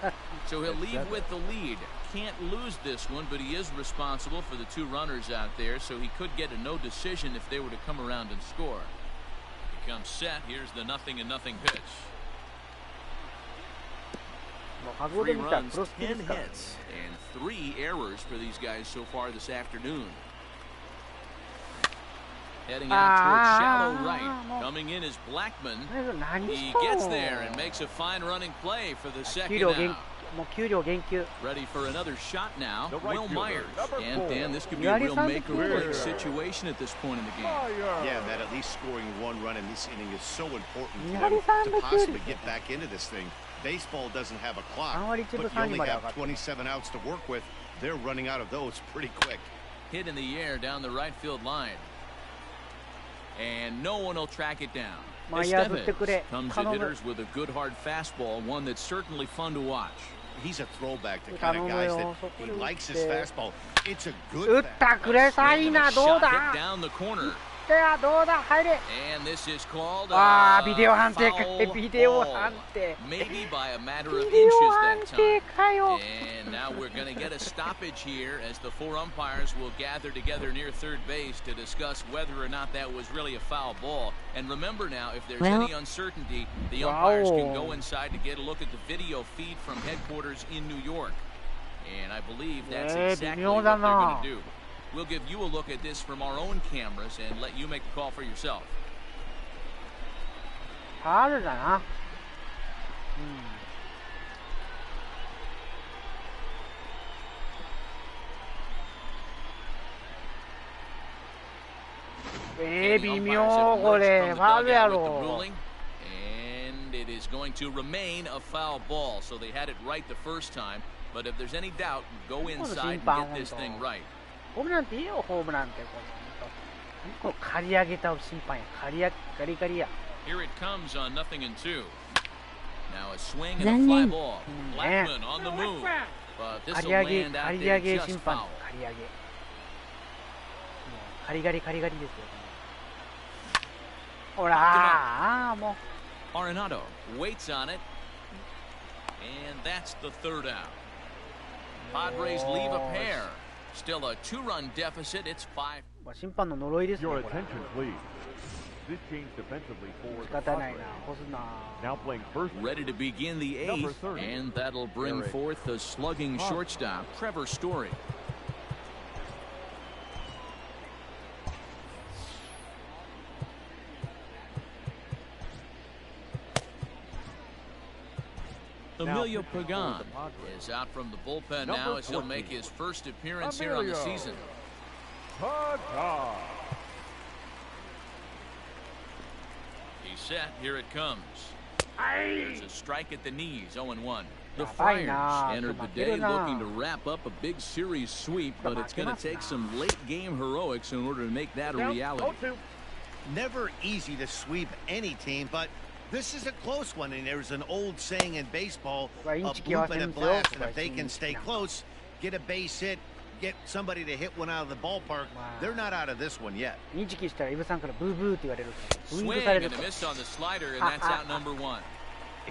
So he'll leave with the lead. Can't lose this one, but he is responsible for the two runners out there, so he could get a no decision if they were to come around and score. He comes set. Here's the 0-0 pitch. もう箱で Three 見たら runs, プロスキーで 10 すから。 hits, and 3 errors for these guys so far this afternoon. Heading out towards shallow right. Coming in is Blackman. 何 He しとん gets there and makes a fine running play for the 給 second 料減 out. もう給料減給。 Ready for another shot now. The right Will fielder, Myers. number And 4. Dan, this could be a real Garcia make or break Fire. situation at this point in the game. Fire. Yeah, that at least scoring one run in this inning is so important for them Garcia to possibly get back into this thing. Baseball doesn't have a clock, 3割1分 but you 3厘 only まで上 have がって。 27 outs to work with. They're running out of those pretty quick. Hit in the air down the right field line. And no one will track it down. マイヤー振ってく Estevez れ。 comes at 頼む。 hitters with a good hard fastball, one that's certainly fun to watch. He's a throwback to kind of guys that he likes his fastball. It's a 打 good ったくれさい And な、 a どう shot hit だ down the corner. ではどうだ入れ。 And this is called あ a ー、ビデオ判定か foul ビデオ ball. 判定。 Maybe by a matter of ビ inches デオ判 that 定 time. かよ。 And now we're going to get a stoppage here as the 4 umpires will gather together near third base to discuss whether or not that was really a foul ball. And remember now, if there's Well- any uncertainty, the umpires can Wow. go inside to get a look at the video feed from headquarters in New York. And I believe that's exactly what they're going to do. We'll give you a look at this from our own cameras and let you make the call for yourself. ファウルだな。微妙これ。ファウルやろ。 And it is going to remain a foul ball. So they had it right the first time. But if there's any doubt, go inside and get this thing right. ホームランっていいよ、ホームランって。これ刈り上げた審判や。ガリガリや。 Here it comes on 0-2. Now a swing and a 残 fly 念。 ball. Blackman on the move. But this 刈 will り上げ、 land 刈 out り上 there げ just 審判。 foul. 刈り上げ。もうカリガリですよ。ほらもう。 Arenado waits on it. And that's the third out. Padres leave a pair. Still a 2-run deficit. It's 5. 審判の呪いですね。 Your これ attention, please. This change defensively for 仕 the 方ない Padres. な。干すな。 Now playing first. Ready to begin the Number 8th. 30. And that'll bring Eric. forth the slugging shortstop, Trevor Story. Emilio Pagan is out from the bullpen now Number as he'll make 14. his first appearance here on the Emilio. season. Pagan. He's set. Here it comes. There's a strike at the knees. 0-1. The やばい Friars な。 entered the 負け day るな。 looking to wrap up a big series sweep, but it's going to take some late game heroics in order to make that a Count reality. 0-2. Never easy to sweep any team, but This is a close one, and there's an old saying in baseball, a Inchiki bloop and a blast, and if は they can stay close, get a base hit, get somebody to hit one out of the ballpark, they're not out of this one yet. インチキしたらイブさんからブーブーって言われるからブーイング Swing される and か a ら miss on the slider, and that's out number one.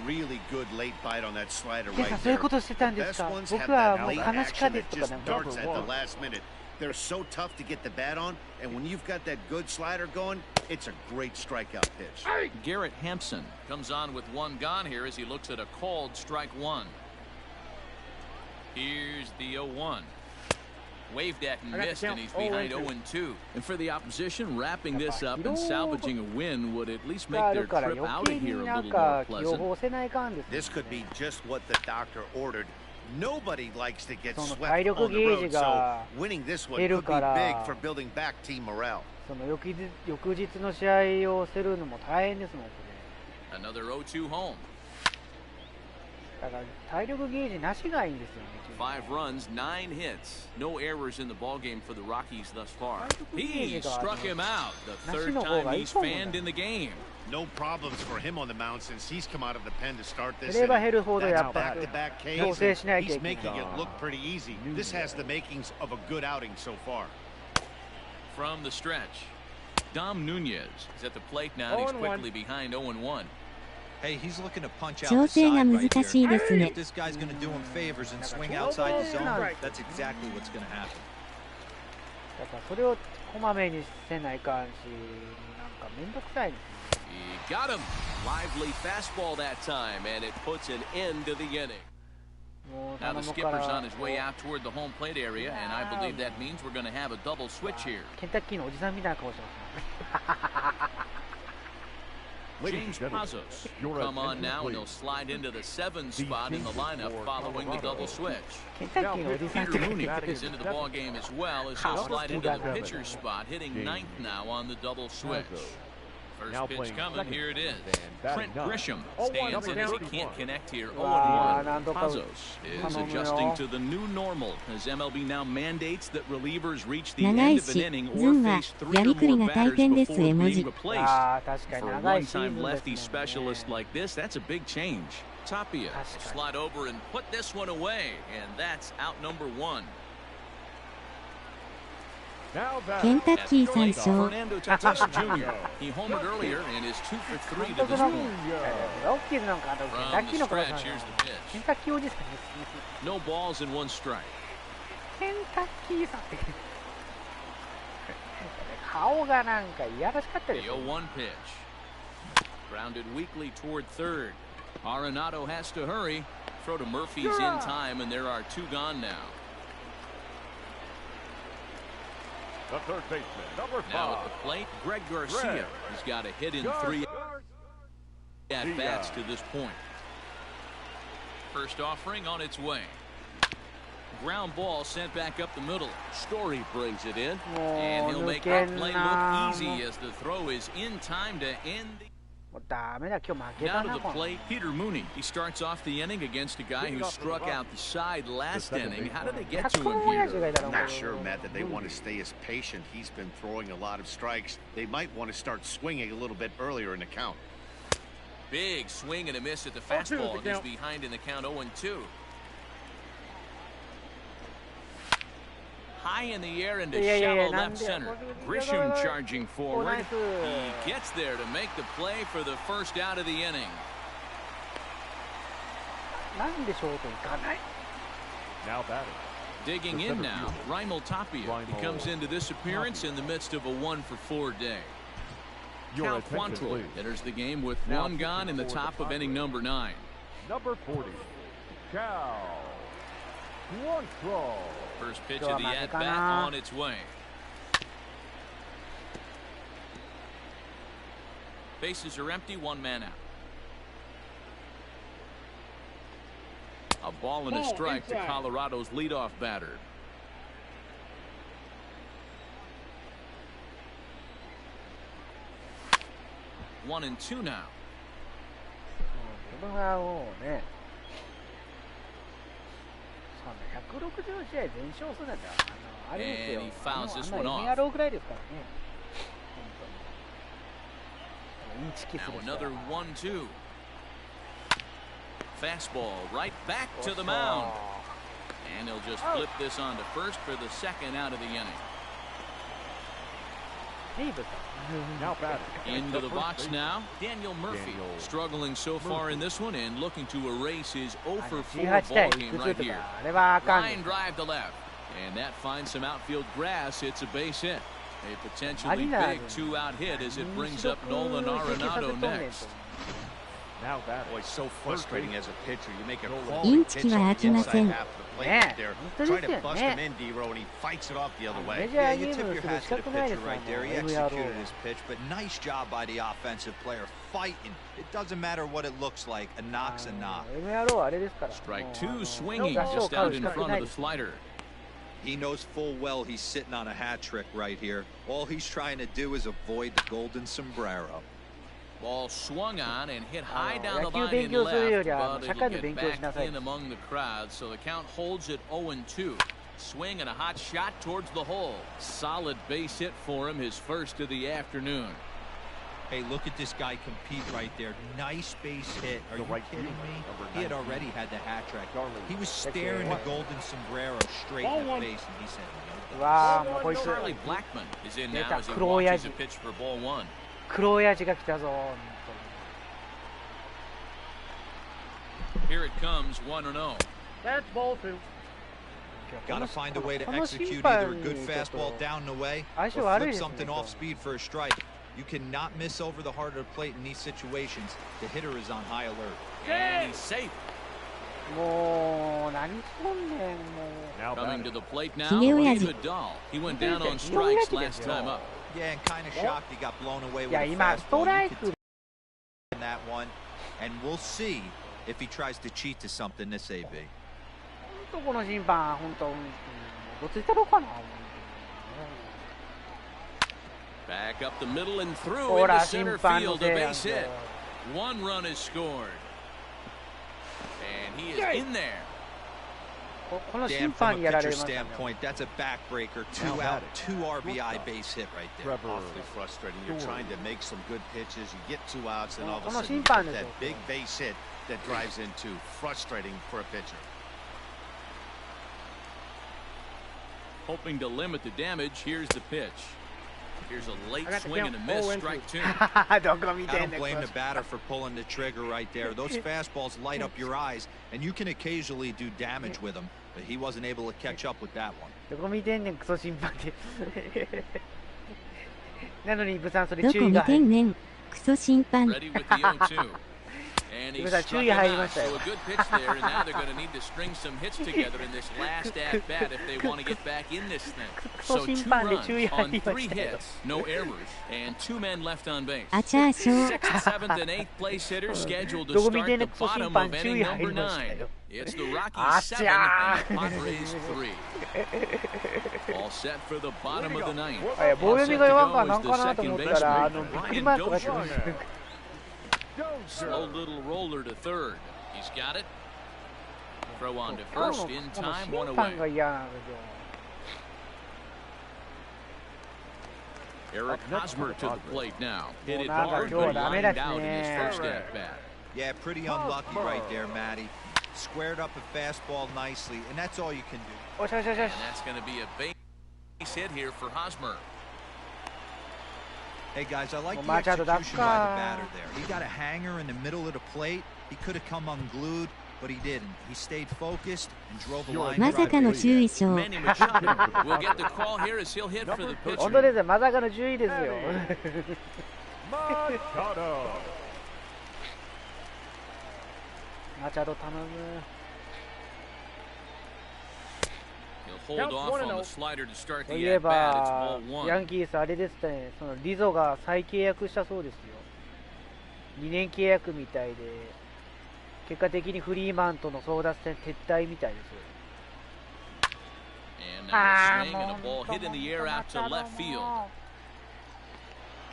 Really good late bite on that slider ケイ right さんそういう there. ことしてたん The です best か ones have 僕は that もう late 悲しか action で that すとか just なんか darts at the last minute. They're so tough to get the bat on, and when you've got that good slider going, it's a great strikeout pitch. Garrett Hampson comes on with one gone here as he looks at a called strike one. Here's the 0-1. Waved at and missed, and he's behind 0-2. And for the opposition, wrapping this up and salvaging a win would at least make あ their るから trip 余 out 計 of here に a なん little か more 気を pleasant. 放せないかんですね This could be just what the doctor ordered. Nobody likes to get その swept 体 on 力 the ゲー road, ジ so が winning this one 減る could be から big for building back team morale. その翌日の試合をするのも大変ですもんこ Another 0-2 home. れだから体力ゲージなしがいいんですよね 5 runs, 9 hits. No errors in the ballgame for the Rockies thus far. He struck him out. The third time he's fanned in the game. No problems for him on the mound since he's come out of the pen to start this 減れば inning. 減るほどやっ That's ぱり back-to-back 調 Ks, 整しな and きゃ he's いけない making it look pretty easy. This has the makings of a good outing so far. From the stretch, Dom Nunez is at the plate now, and he's quickly behind 0-1. Hey, he's looking to punch out 調 the 整 side が right 難しいです here. ね If this guy's going to do him favors and swing outside the zone, that's exactly what's going to happen. だからそれをこまめにせないかんしなんかめんどくさいです He got him. Lively fastball that time, and it puts an end to the inning. もう Now 頼 the むか skipper's ら on his way out toward the home plate area, and I believe that means we're going to have a double switch here. ケンタッキーのおじさんみたいな顔してますね James Pazos will come on now, and he'll slide into the 7 spot in the lineup following the double switch. ケンタッキーのおじさんって Peter Mooney is into the ball game as well as he'll slide into the pitcher's spot, hitting 9th now on the double switch. First pitch coming, here it is. Trent Grisham stands in as he can't connect here. 0-1. Pazos is adjusting to the new normal as MLB now mandates that relievers reach the 長 end い of し an inning ズ or ンは face 3や or りくり more が大 batters 変です before 絵文 being 字 replaced. ああ確か For に a 長いシーズ one-time ンで lefty すもん specialist ね like this, that's a big change. Tapia slide over and put this one away, and that's out number 1. ケンタッキー参照 Fernando Tatis Jr. He homered earlier and is 2 for 3 監 to 督 this の point. ロッキーズの監督ケンタ From ッキ the ーの顔さ stretch, ん here's the ケン pitch. タッキーおじさんです No balls and 1 strike. ケンタッキーさんって顔がなんかいやらしかった The ですよ 0-1 pitch. Grounded weakly toward third. Arenado has to hurry. Throw to Murphy's in time, and there are 2 gone now. The third baseman, number 5. Now at the plate, Greg Garcia has got a hit in 3 at-bats to this point. First offering on its way. Ground ball sent back up the middle. Story brings it in, and he'll make that play look easy as the throw is in time to end the... もうダメだ今日負け Now た to な the この plate, Peter Mooney. He starts off the inning against a guy who struck out the side last inning. How did they get to him 親父が here? いたらもう Not sure, Matt, that they want to stay as patient. He's been throwing a lot of strikes. They might want to start swinging a little bit earlier in the count. Big swing and a miss at the fastball, and he's behind in the count 0-2. High in the air into shallow left center. Grisham charging forward. He gets there to make the play for the first out of the inning. なんでショート行かない Now batting. Digging in now, Raimel Tapia. He comes into this appearance in the midst of a 1-for-4 day. Cal Quantrill enters the game with 1 gone in the top of inning number 9. Number 40, Cal Quantrill. First pitch of the at-bat on its way. Bases are empty, 1 man out. A ball and a strike to Colorado's leadoff batter. One and two now. 自分はもうねそんな160試合全勝するなんてあれですよ And he fouls this あん one な off. やろうぐらいですからね本当にチキす Now る人 another 1-2. Fastball right back to the mound. And he'll just flip this on to first for the second out of the inning. ヘイブさん Now batting. Into the box now, Daniel Murphy. Struggling so far in this one and looking to erase his 0 for 4 18 対 ball game いく right つと here. かあれはあかんね Line drive to left. And that finds some outfield grass. It's a base hit. A potentially big 2-out hit as it brings up Nolan Arenado next. Now batting. Boy, so frustrating as a pitcher. You make a quality イン pitch チキは on 飽 the きま inside せん。 half of the plate ね right there. 本当で Trying す to よ bust ね him in, D-Row, and he fights it off the other メ way. ジャ Yeah, ーゲ you ー tip ム your する hat 資 to the 格ないで pitcher すわ right there. He もう MRO executed his pitch, but nice job by the offensive player fighting. It doesn't matter what it looks like. A knock's a knock. MRO はあれですから Strike もう 2 swinging 合唱 just 買う out 資 in 格 front な of い the です slider. He knows full well he's sitting on a hat trick right here. All he's trying to do is avoid the golden sombrero. Ball swung on and hit high down the 野球 line 勉 in 強するよ left, りは but 社 it'll 会の get 勉強しな back さい in among the crowd, so the count holds at 0-2. Swing and a hot shot towards the hole. Solid base hit for him, his first of the afternoon. Hey, look at this guy compete right there. Nice base hit. Are The you right kidding fielder, me? number He had 19. already had the hat trick. Darling. He was staring the golden sombrero straight in the face, and he said, う no. わーもうこいつ Charlie Blackmon is in now as he黒親父。 watches a pitch for ball 1. 黒親父が来たぞ本 Here it comes, 1-0. That's ball 2. Got to find a way to この execute 審判 either a good にちょっと fastball down the way 相 or 性悪い flip ですね something off speed for a strike. You cannot miss over the heart of the plate in these situations. The hitter is on high alert. And he's safe. もう何しとんねんも Now Coming to batting. the plate now, Hige親父。 David Dahl. He went down on strikes last time up. Yeah, and kind of shocked he got blown away うい with や a 今スト fastball. ラ You イ could ク tell in that one, and we'll see if he tries to cheat to something this AB. 本当この審判本当どついたろかな Back up the middle and through ほら into 審 center 判の field. せ A いやん base け hit. One run is scored. And he is in there. この審 Dan, 判 from に a やられ pitcher ましたね standpoint, that's a backbreaker. 2 Now out, batting. 2 RBI base hit right there. Trevor. Awfully frustrating. You're trying to make some good pitches. You get 2 outs, and all of a この sudden 審 you 判 get です that よ big base hit that drives in 2. Frustrating for a pitcher. Hoping to limit the damage. Here's the pitch. Here's a late I got the swing and count. a miss. 0-2. Strike 2. どこ見 I てん don't ねん blame この the batter for pulling the trigger right there. Those fastballs light up your eyes, and you can occasionally do damage with them, but he wasn't able to catch up with that one. どこ見てんねんクソ審判ってなのにイブさんそれどこ見注意が入るてんねん。クソ審判。 Ready with the 0-2. And he Ibu-san, struck注意 him 入り out. ましたよ So a good pitch there, and now they're going to need to string some hits together in this last at bat if they want to get back in this thing. So 2 runs on 3 hits, no errors, and 2 men left on base. あちゃーしょう。 6th, 7th, and 8th place hitters scheduled to どこ見 start てんね the んクソ審 bottom 判 of 注 inning 意入 number りました 9. よ It's the Rockies あ 7 ちゃ and the Padres 3. All set for the bottom of the 9th. 棒読みが弱んからなんかなと思ったら baseman, びっくりマークが Ryan 出て Slow little roller to third. He's got it. Throw on to first in この time, 審 one 判が away. 嫌なんですよ Eric Hosmer to the plate now. Hit it Well, hard, now but that lined you're out in his damn first right. at bat. Yeah, pretty unlucky right there, Matty. Squared up a fastball nicely, and that's all you can do. おしよしよしよし And that's going to be a base hit here for Hosmer. Hey guys, I like the Machado execution by the Dakka. batter there. He got a hanger in the middle of the plate. He could have come unglued, but he didn't. He stayed focused and drove a line まさ drive. かの注意賞。 Manny Machado will get the call here as he'll hit for the 本当で pitcher. すよまさかの注意ですよ Machado. マチャド頼む He'll hold off on the slider to start とい the え at bat. It's ば ball ヤ one. ンキースあれですねそのリゾが再契約したそうですよ2年契約みたいで結果的にフリーマンとの争奪戦撤退みたいですよ And now a swing and a ball hit in the air out to left field.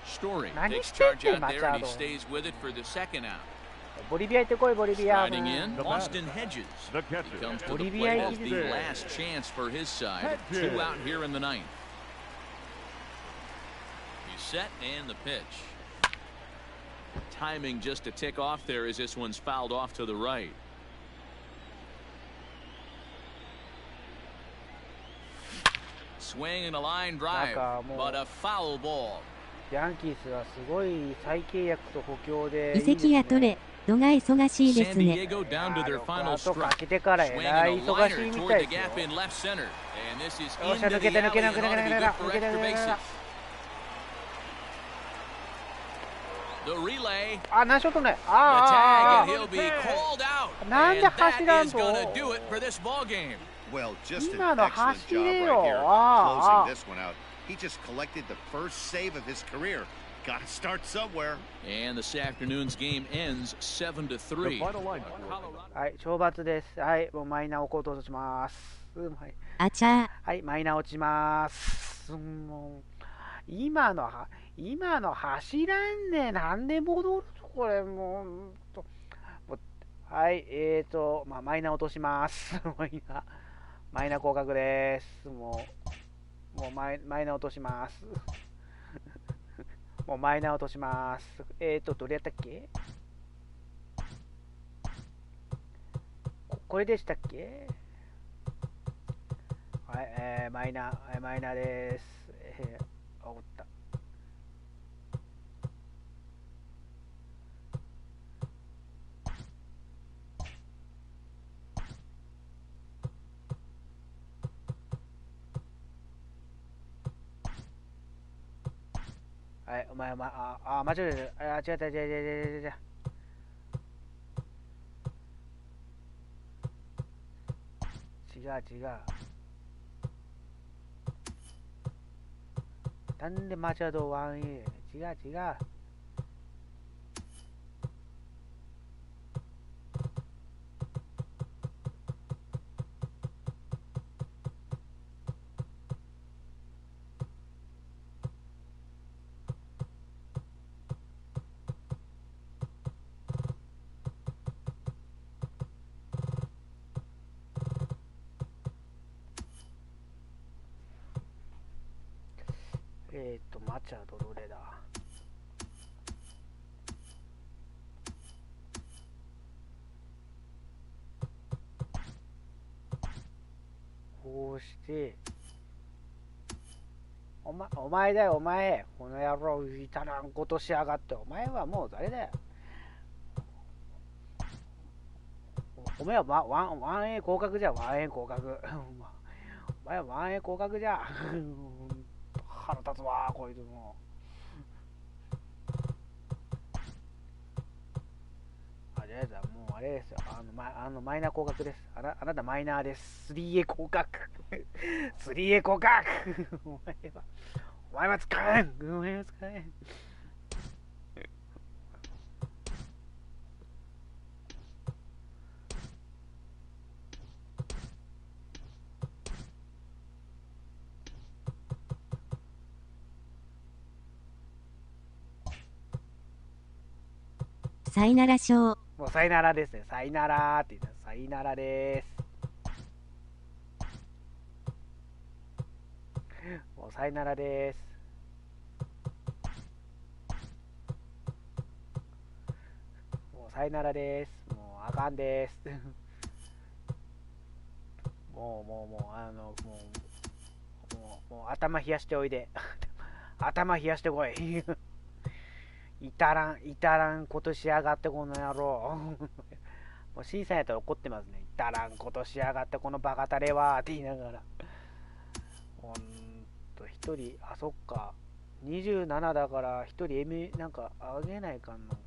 Story takes charge out there and he stays with it for the second out. ボリビア行ってこいボリビア Riding in, Austin Hedges. The He catcher. comes to the Bolivia plate as is the there. last chance for his side. Hedges. 2 out here in the 9th. He's set and the pitch. timing just to tick off there as this one's fouled off to the right. Swing and a line drive, but a foul ball. ヤンキースはすごい再契約と補強で移籍やトレ、度が忙しいです San ね。 Diego down to their final あとか strike. けてからえ Swing ら and い a 忙しい liner み toward たい the ですよ gap in left center. And this is よっしゃ into 抜け the た抜け alley た and 抜けた ought to 抜 be け good た for 抜けた extra 抜け bases. た The relay, あ、ナイスショットね。 the あ tag, and he'll be called out. なんで And 走ら that ん is と going to do it for this ball game. Well, just an 今の excellent 走 job れ right よ。 here, あ closing this one out. He just collected the first save of his career. Got to start somewhere. And this afternoon's game ends 7-3. The final line score. あ。はい、懲罰です。はい、もうマイナーをコートします。あちゃー。はい、マイナー落ちます。もう今の走らんね。なんで戻るとこれもう。はい、マイナー落とします。マイナー降格です。もうマイナー落とします。もうマイナー落とします。どれやったっけ？これでしたっけ？はい、マイナーです。おった。はい、間違えた。違った。違う。なんでマチャド 1A 違う。マチャドどれだ？こうしてお前だよ、お前。この野郎、いたらんことしやがって。お前はもう誰だよ。お前は1A 降格じゃ、1A 降格。お前は 1A 降格じゃ。腹立つわ、こいつも。じゃあもうあれですよ。マイナー降格です。あなたマイナーです。3A 降格。3A 降格。お前は使えん。さいならしょう。もうさいならですね。さいならって言ったらさいならです。もうさいならです。もうさいならです。もうあかんです。もう頭冷やしておいで。頭冷やしてこい。いたらんことしやがってこの野郎。もう審査やったら怒ってますね。いたらんことしやがってこのバカタレはって言いながら。ほんと一人、あ、そっか。27だから一人 M なんかあげないかんのか。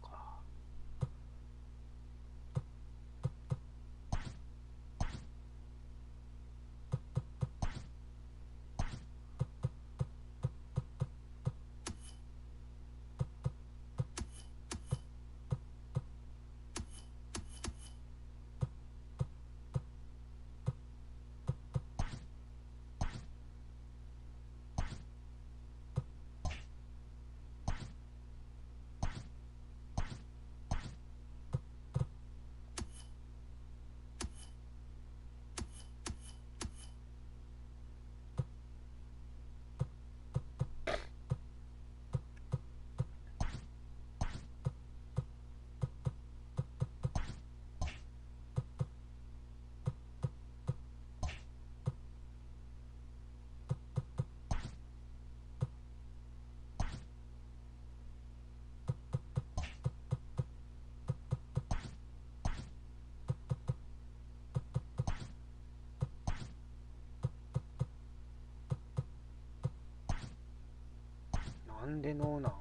なんでノーなん？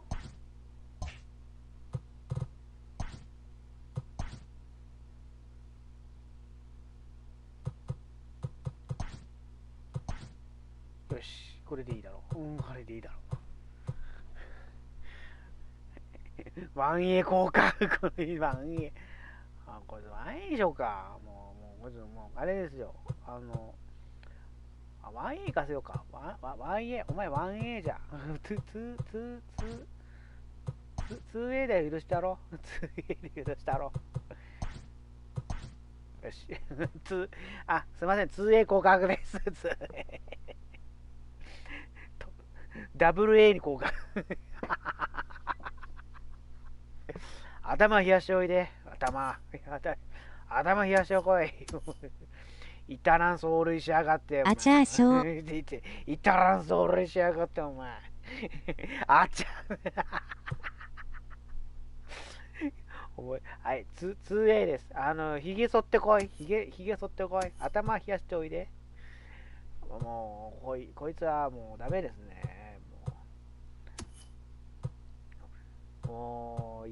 よし、これでいいだろう。これでいいだろう。1A 交換、これ 1A。これ 1A でしょうか。もう、あれですよ。1A 行かせようか。1A、お前 1A じゃん。2A で許したろ。2A で許したろ。よし。すいません。2A 交換です。ダブル A に交換。頭冷やしておいで。頭冷やしてこい。イタラン走塁しやがって。あちゃーしょイタラン走塁しやがって、お前。あちゃはい、2A です。ひげ剃ってこい。ひげ剃ってこい。頭冷やしておいで。もう、こいつはもうダメですね。もう、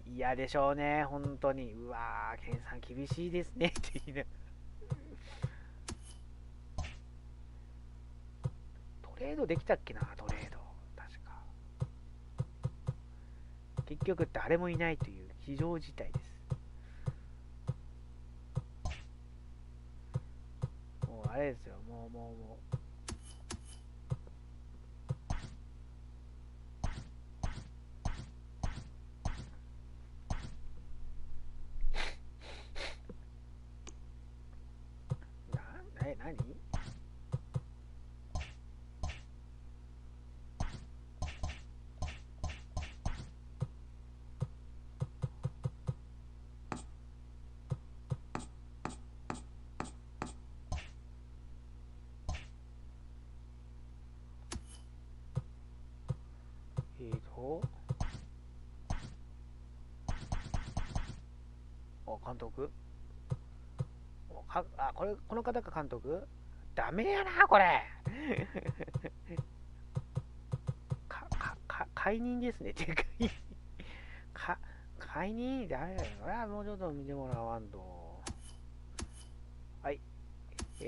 嫌でしょうね。本当に。うわー、ケンさん厳しいですね。って言いな。トレードできたっけな、トレード。確か。結局誰もいないという非常事態です。もうあれですよ。もう。何？監督？この方が監督？ダメやな、これ。解任ですね。解任だめだよ。これはもうちょっと見てもらわんと。はい。今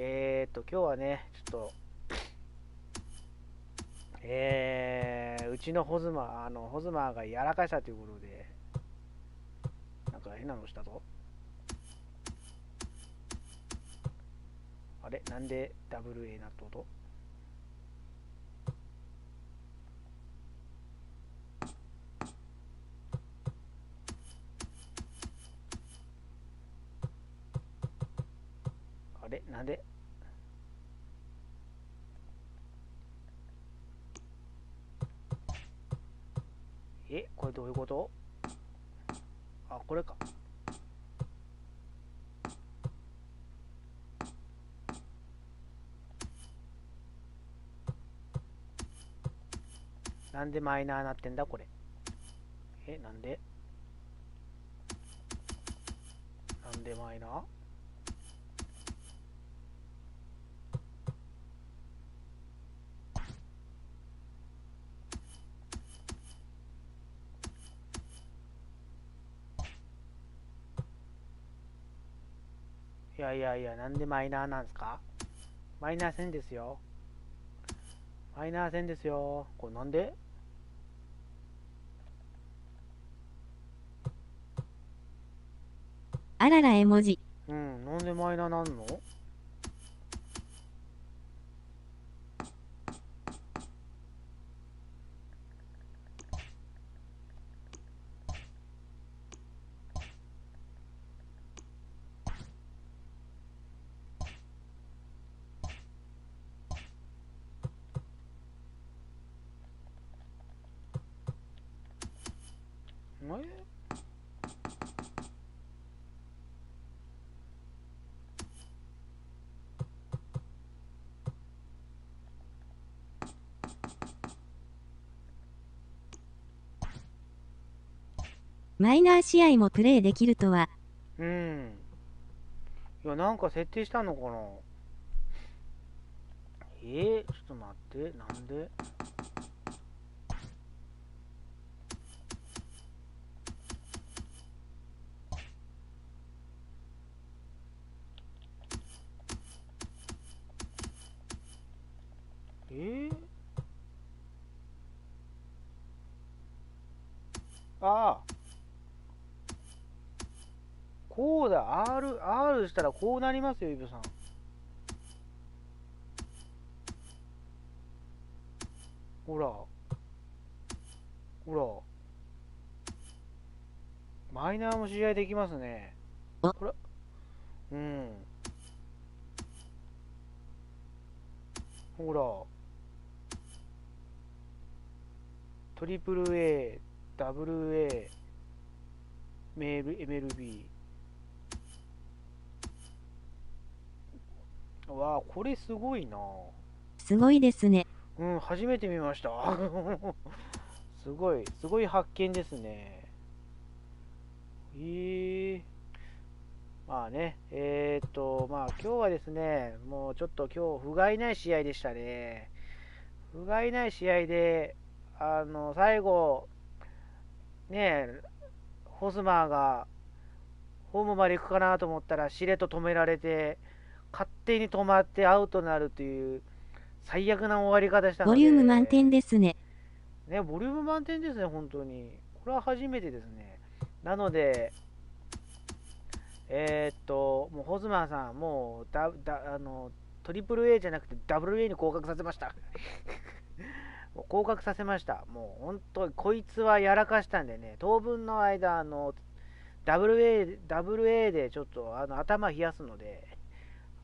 日はね、ちょっと、うちのホズマーがやらかしたということで、なんか変なのしたぞ。あれなんで WA なっとうと？あれなんで？これどういうこと？これか。なんでマイナーなってんだこれ。なんでマイナー？いや、なんでマイナーなんですか？マイナー戦ですよ。これなんで？あらら絵文字。なんでマイナーなんの？マイナー試合もプレイできるとは。いや、なんか設定したのかな？ちょっと待って、なんで？ああ、こうだ、R したらこうなりますよ、イブさん。ほら。ほら。マイナーも試合できますね。ほら。うん。ほら。トリプル A、ダブル A、MLB。わあ、これすごいな。すごいですね。うん、初めて見ました。すごい発見ですね。まあね、まあ今日はですね、もうちょっと今日、不甲斐ない試合でしたね。不甲斐ない試合で、最後、ね、ホスマーがホームまで行くかなと思ったら、しれっと止められて、勝手に止まってアウトになるという、最悪な終わり方したので。ボリューム満点ですね。ね、ボリューム満点ですね、本当に。これは初めてですね。なので、もうホズマーさん、もうトリプル A じゃなくてダブル A に降格させました。もう降格させました。もう本当にこいつはやらかしたんでね、当分の間、ダブル A でちょっと頭冷やすので、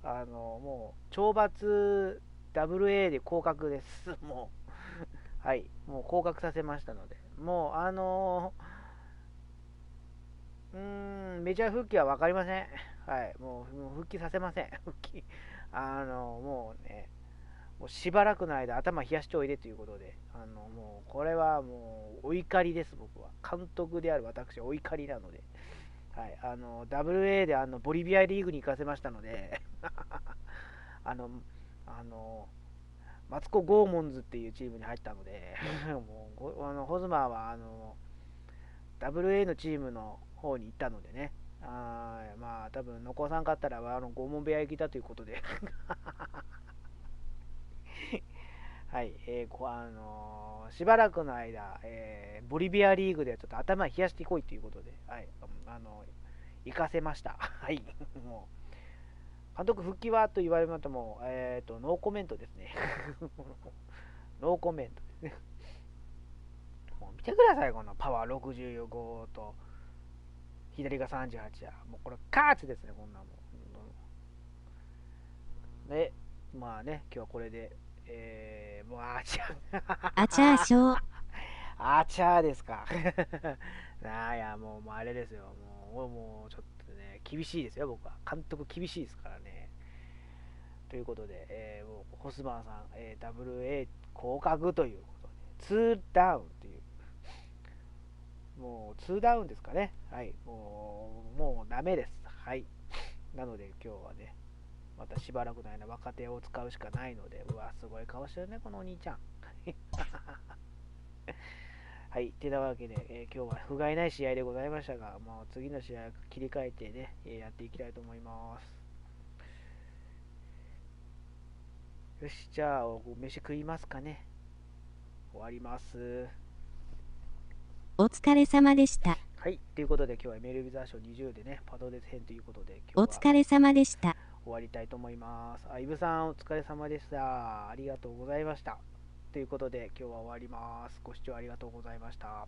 もう懲罰ダブル A で降格です。もう、はい、もう降格させましたので、もうメジャー復帰は分かりません。はい、もう復帰させません。復帰。もうね、もうしばらくの間頭冷やしておいでということで、もうこれはもうお怒りです、僕は。監督である私はお怒りなので、はい、WA でボリビアリーグに行かせましたので、マツコ・ゴーモンズっていうチームに入ったので、もうホズマーはWA のチームの方に行ったのでね、まあ多分残さんかったら拷問部屋行きだということではい、しばらくの間、ボリビアリーグでちょっと頭冷やしてこいということで、はい、行かせました。はい、もう監督復帰はと言われましても、ノーコメントですね。ノーコメントですね。もう見てください、このパワー65と左が38や。もうこれカーツですね、こんなもん。で、まあね、今日はこれで、もうアーチャー。アチャーショー。アーチャーですか。いや、もうあれですよ。もうちょっとね、厳しいですよ、僕は。監督厳しいですからね。ということで、もうホスマーさん、WA 降格ということで、2ダウンっていう。もう2ダウンですかね。はい。もうダメです。はい。なので今日はね、またしばらくの間若手を使うしかないので、うわ、すごい顔してるね、このお兄ちゃん。はい。てなわけで、今日は不甲斐ない試合でございましたが、もう次の試合切り替えてね、やっていきたいと思います。よし、じゃあ、飯食いますかね。終わります。お疲れ様でした。はい。ということで、今日はMlb The Show20でね、パドレス編ということで、お疲れ様でした。終わりたいと思います。イブさん、お疲れ様でした。ありがとうございました。ということで、今日は終わります。ご視聴ありがとうございました。